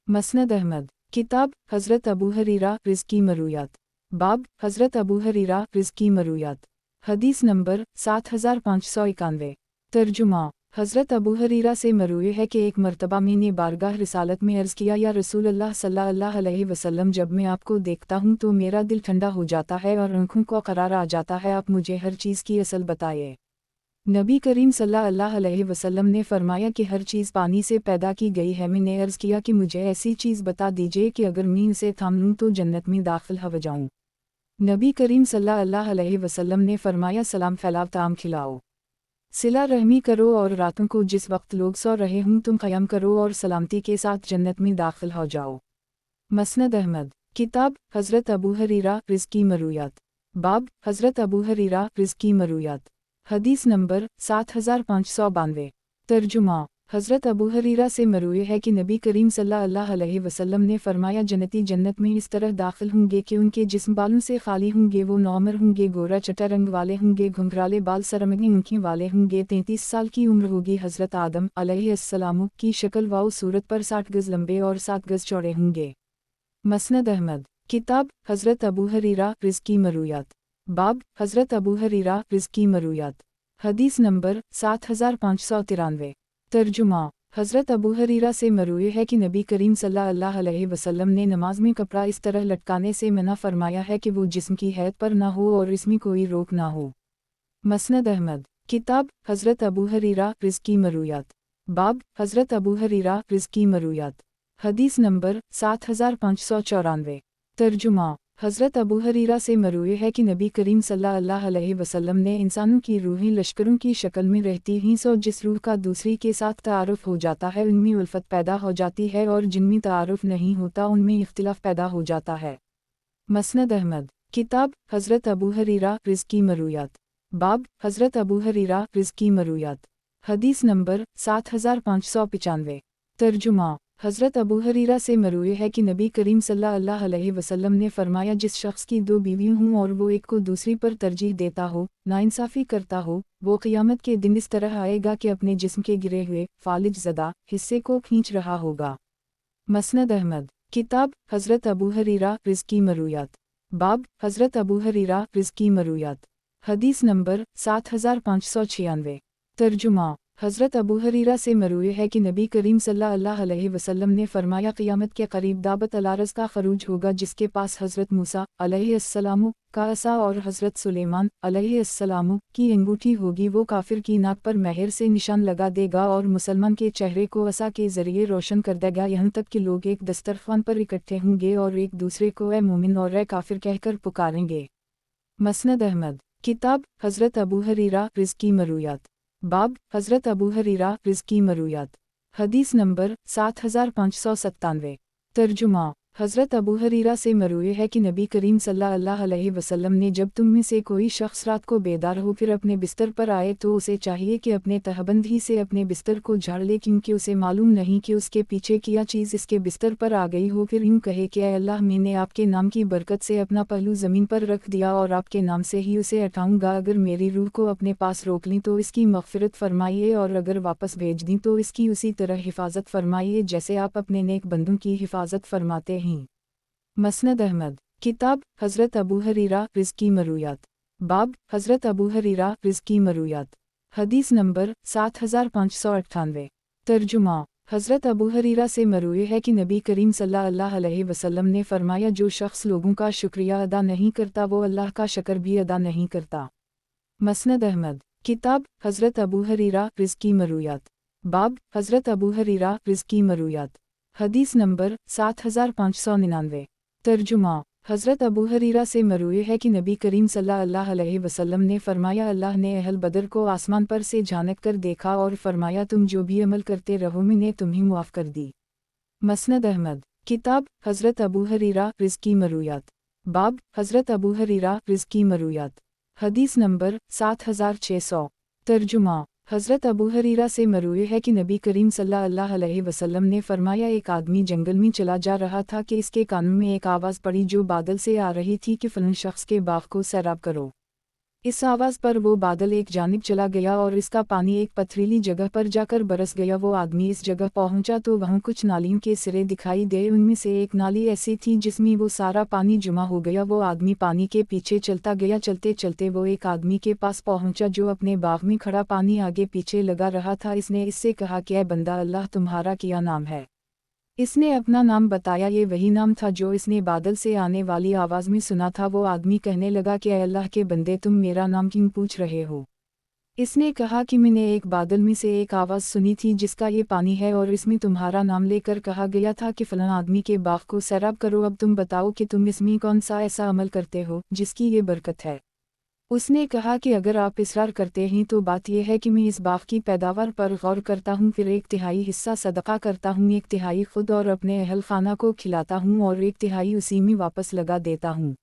मसनद अहमद किताब हज़रत अबू हरीरा रिज़्क़ी मरूयात बाब हज़रत अबू हरीरा रिज़्की मरूयात। हदीस नंबर 7591। तर्जुमा। हज़रत अबू हरीरा से मरूए है कि एक मर्तबा मैंने बारगाह रिसालत में अर्ज़ किया, या रसूल अल्लाह सल्लल्लाहु अलैहि वसल्लम, जब मैं आपको देखता हूँ तो मेरा दिल ठंडा हो जाता है और आँखों को करार आ जाता है, आप मुझे हर चीज़ की असल बताइए। नबी करीम सल्लल्लाहु अलैहि वसल्लम ने फरमाया कि हर चीज़ पानी से पैदा की गई है। मैंने अर्ज़ किया कि मुझे ऐसी चीज़ बता दीजिए कि अगर मैं इसे थाम लूँ तो जन्नत में दाखिल हो जाऊँ। नबी करीम सल्लल्लाहु अलैहि वसल्लम ने फरमाया, सलाम फैलाओ, ताम खिलाओ, सिला रहमी करो, और रातों को जिस वक्त लोग सो रहे हों तुम क़याम करो और सलामती के साथ जन्नत में दाखिल हो जाओ। मसनद अहमद। किताब हज़रत अबू हरीरा रिज़्की मरूयात। बाब हज़रत अबू हरीरा रिज़्की मरूयात। हदीस नंबर 7592। तर्जुमा। हज़रत अबू हरीरा से मरूए है कि नबी करीम सल्लल्लाहु अलैहि वसल्लम ने फरमाया, जन्नती जन्नत में इस तरह दाखिल होंगे कि उनके जिस्म बालों से खाली होंगे, वो नौमर होंगे, गोरा चटा रंग वाले होंगे, घुंघराले बाल, सरमगी आँखें वाले होंगे, 33 साल की उम्र होगी। हज़रत आदम अलैहिस्सलाम की शक्ल व सूरत पर 60 गज़ लंबे और 7 गज़ चौड़े होंगे। मसनद अहमद। किताब हज़रत अबू हरीरा रिज़्की मरूयात। बाब हज़रत अबू हरीरा रिज़्की मरूयात। हदीस नंबर 7593। तर्जुमा। हज़रत अबू हरीरा से मरूए है कि नबी करीम सल्लल्लाहु अलैहि वसल्लम ने नमाज में कपड़ा इस तरह लटकाने से मना फरमाया है कि वो जिस्म की हैत पर ना हो और इसमें कोई रोक ना हो। मसनद अहमद। किताब हज़रत अबू हरीरा रिज़्की मरूयात। बाब हज़रत अबू हरीरा रिज़्की मरूयात। हदीस नंबर 7594। तर्जुमा। हज़रत अबू हरीरा से मरूए है कि नबी करीम सल्लल्लाहु अलैहि वसल्लम ने इंसानों की रूहें लश्करों की शक्ल में रहती हैं, सो जिस रूह का दूसरी के साथ तारुफ हो जाता है उनमें उल्फत पैदा हो जाती है, और जिनमें तारुफ नहीं होता उनमें इख्तिलाफ पैदा हो जाता है। मसनद अहमद। किताब हज़रत अबू हरीरा रिज़्की मरूयात। बाब हज़रत अबू हरीरा रिज़्की मरूयात। हदीस नंबर 7595। तर्जुमा। हज़रत अबू हरीरा से मरूए है कि नबी करीम सल्लल्लाहु अलैहि वसल्लम ने फरमाया, जिस शख्स की 2 बीवियाँ हों और वो एक को दूसरी पर तरजीह देता हो, नाइंसाफ़ी करता हो, वो क़यामत के दिन इस तरह आएगा कि अपने जिस्म के गिरे हुए फालिज ज़दा हिस्से को खींच रहा होगा। मसनद अहमद। किताब हज़रत अबू हरीरा रिज़्की मरूयात। बाब हज़रत अबू हरीरा रिज़्की मरूयात। हदीस नंबर 7596। तर्जुमा। हज़रत अबू हरीरा से मरूए है कि नबी करीम सल्लल्लाहु अलैहि वसल्लम ने फरमाया, क़यामत के करीब दाबत अलारज़ का खरूज होगा, जिसके पास हज़रत मूसा अलैहिस्सलाम का असा और हज़रत सुलेमान अलैहिस्सलाम की अंगूठी होगी। वो काफिर की नाक पर महर से निशान लगा देगा और मुसलमान के चेहरे को असा के ज़रिए रोशन कर देगा, यहाँ तक कि लोग एक दस्तरखान पर इकट्ठे होंगे और एक दूसरे को ए मोमिन और ए काफिर कहकर पुकारेंगे। मसनद अहमद। किताब हज़रत अबू हरीरा रिज़्की मरूयात। बाब हज़रत अबू हरीरा रिज़्की मरूयात। हदीस नंबर 7597। तर्जुमा। हज़रत अबू हरीरा से मरूए है कि नबी करीम सल्लल्लाहु अलैहि वसल्लम ने, जब तुम में से कोई शख्स रात को बेदार हो फिर अपने बिस्तर पर आए तो उसे चाहिए कि अपने तहबंद ही से अपने बिस्तर को झाड़ ले, क्योंकि उसे मालूम नहीं कि उसके पीछे क्या चीज़ इसके बिस्तर पर आ गई हो। फिर यूँ कहे कि ऐ अल्लाह, मैंने आपके नाम की बरकत से अपना पहलू ज़मीन पर रख दिया और आपके नाम से ही उसे हटाऊँगा। अगर मेरी रूह को अपने पास रोक ली तो इसकी मग़फ़िरत फरमाइए, और अगर वापस भेज दी तो इसकी उसी तरह हिफाजत फरमाइए जैसे आप अपने नेक बंदों की हिफाजत फरमाते हैं। मसनद अहमद। किताब हज़रत अबू हरीरा रिज़्की मरूयात। बाब हज़रत अबू हरीरा रिज़्की मरूयात। हदीस नंबर 7598। तर्जुमा। हज़रत अबू हरीरा से मरूए है कि नबी करीम सल्लल्लाहु अलैहि वसल्लम ने फरमाया, जो शख्स लोगों का शुक्रिया अदा नहीं करता वो अल्लाह का शक्र भी अदा नहीं करता। मसनद अहमद। किताब हज़रत अबू हरीरा रिज़्की मरूयात। बाब हज़रत अबू हरीरा रिज़्की मरूयात। हदीस नंबर 7599। तर्जुमा। हज़रत अबू हरीरा से मरूए है कि नबी करीम सल्लल्लाहु अलैहि वसल्लम ने फरमाया, अल्लाह ने अहल बदर को आसमान पर से झांक कर देखा और फरमाया, तुम जो भी अमल करते रहो मैंने तुम्हें मुआफ़ कर दी। मसनद अहमद। किताब हज़रत अबू हरीरा रिज़्की मरूयात। बाब हज़रत अबू हरीरा रिज़्की मरूयात। हदीस नंबर 7600। तर्जुमा। हज़रत अबू हरीरा से मरूए है कि नबी करीम सल्लल्लाहु अलैहि वसल्लम ने फरमाया, एक आदमी जंगल में चला जा रहा था कि इसके कानों में एक आवाज़ पड़ी जो बादल से आ रही थी कि फ़लाँ शख्स के बाग को सैराब करो। इस आवाज़ पर वो बादल एक जानिब चला गया और इसका पानी एक पथरीली जगह पर जाकर बरस गया। वो आदमी इस जगह पहुंचा तो वहाँ कुछ नालियों के सिरे दिखाई दे। उनमें से एक नाली ऐसी थी जिसमें वो सारा पानी जमा हो गया। वो आदमी पानी के पीछे चलता गया। चलते चलते वो एक आदमी के पास पहुंचा जो अपने बाग में खड़ा पानी आगे पीछे लगा रहा था। इसने इससे कहा कि ऐ बंदा, अल्लाह तुम्हारा क्या नाम है? इसने अपना नाम बताया। ये वही नाम था जो इसने बादल से आने वाली आवाज़ में सुना था। वो आदमी कहने लगा कि ऐ अल्लाह के बंदे, तुम मेरा नाम क्यों पूछ रहे हो? इसने कहा कि मैंने एक बादल में से एक आवाज़ सुनी थी जिसका ये पानी है और इसमें तुम्हारा नाम लेकर कहा गया था कि फलां आदमी के बाग को सैराब करो। अब तुम बताओ कि तुम इसमें कौन सा ऐसा अमल करते हो जिसकी ये बरकत है। उसने कहा कि अगर आप इसरार करते हैं तो बात यह है कि मैं इस बाग की पैदावार पर गौर करता हूँ, फिर 1/3 हिस्सा सदका करता हूँ, 1/3 खुद और अपने अहल खाना को खिलाता हूँ और 1/3 उसी में वापस लगा देता हूँ।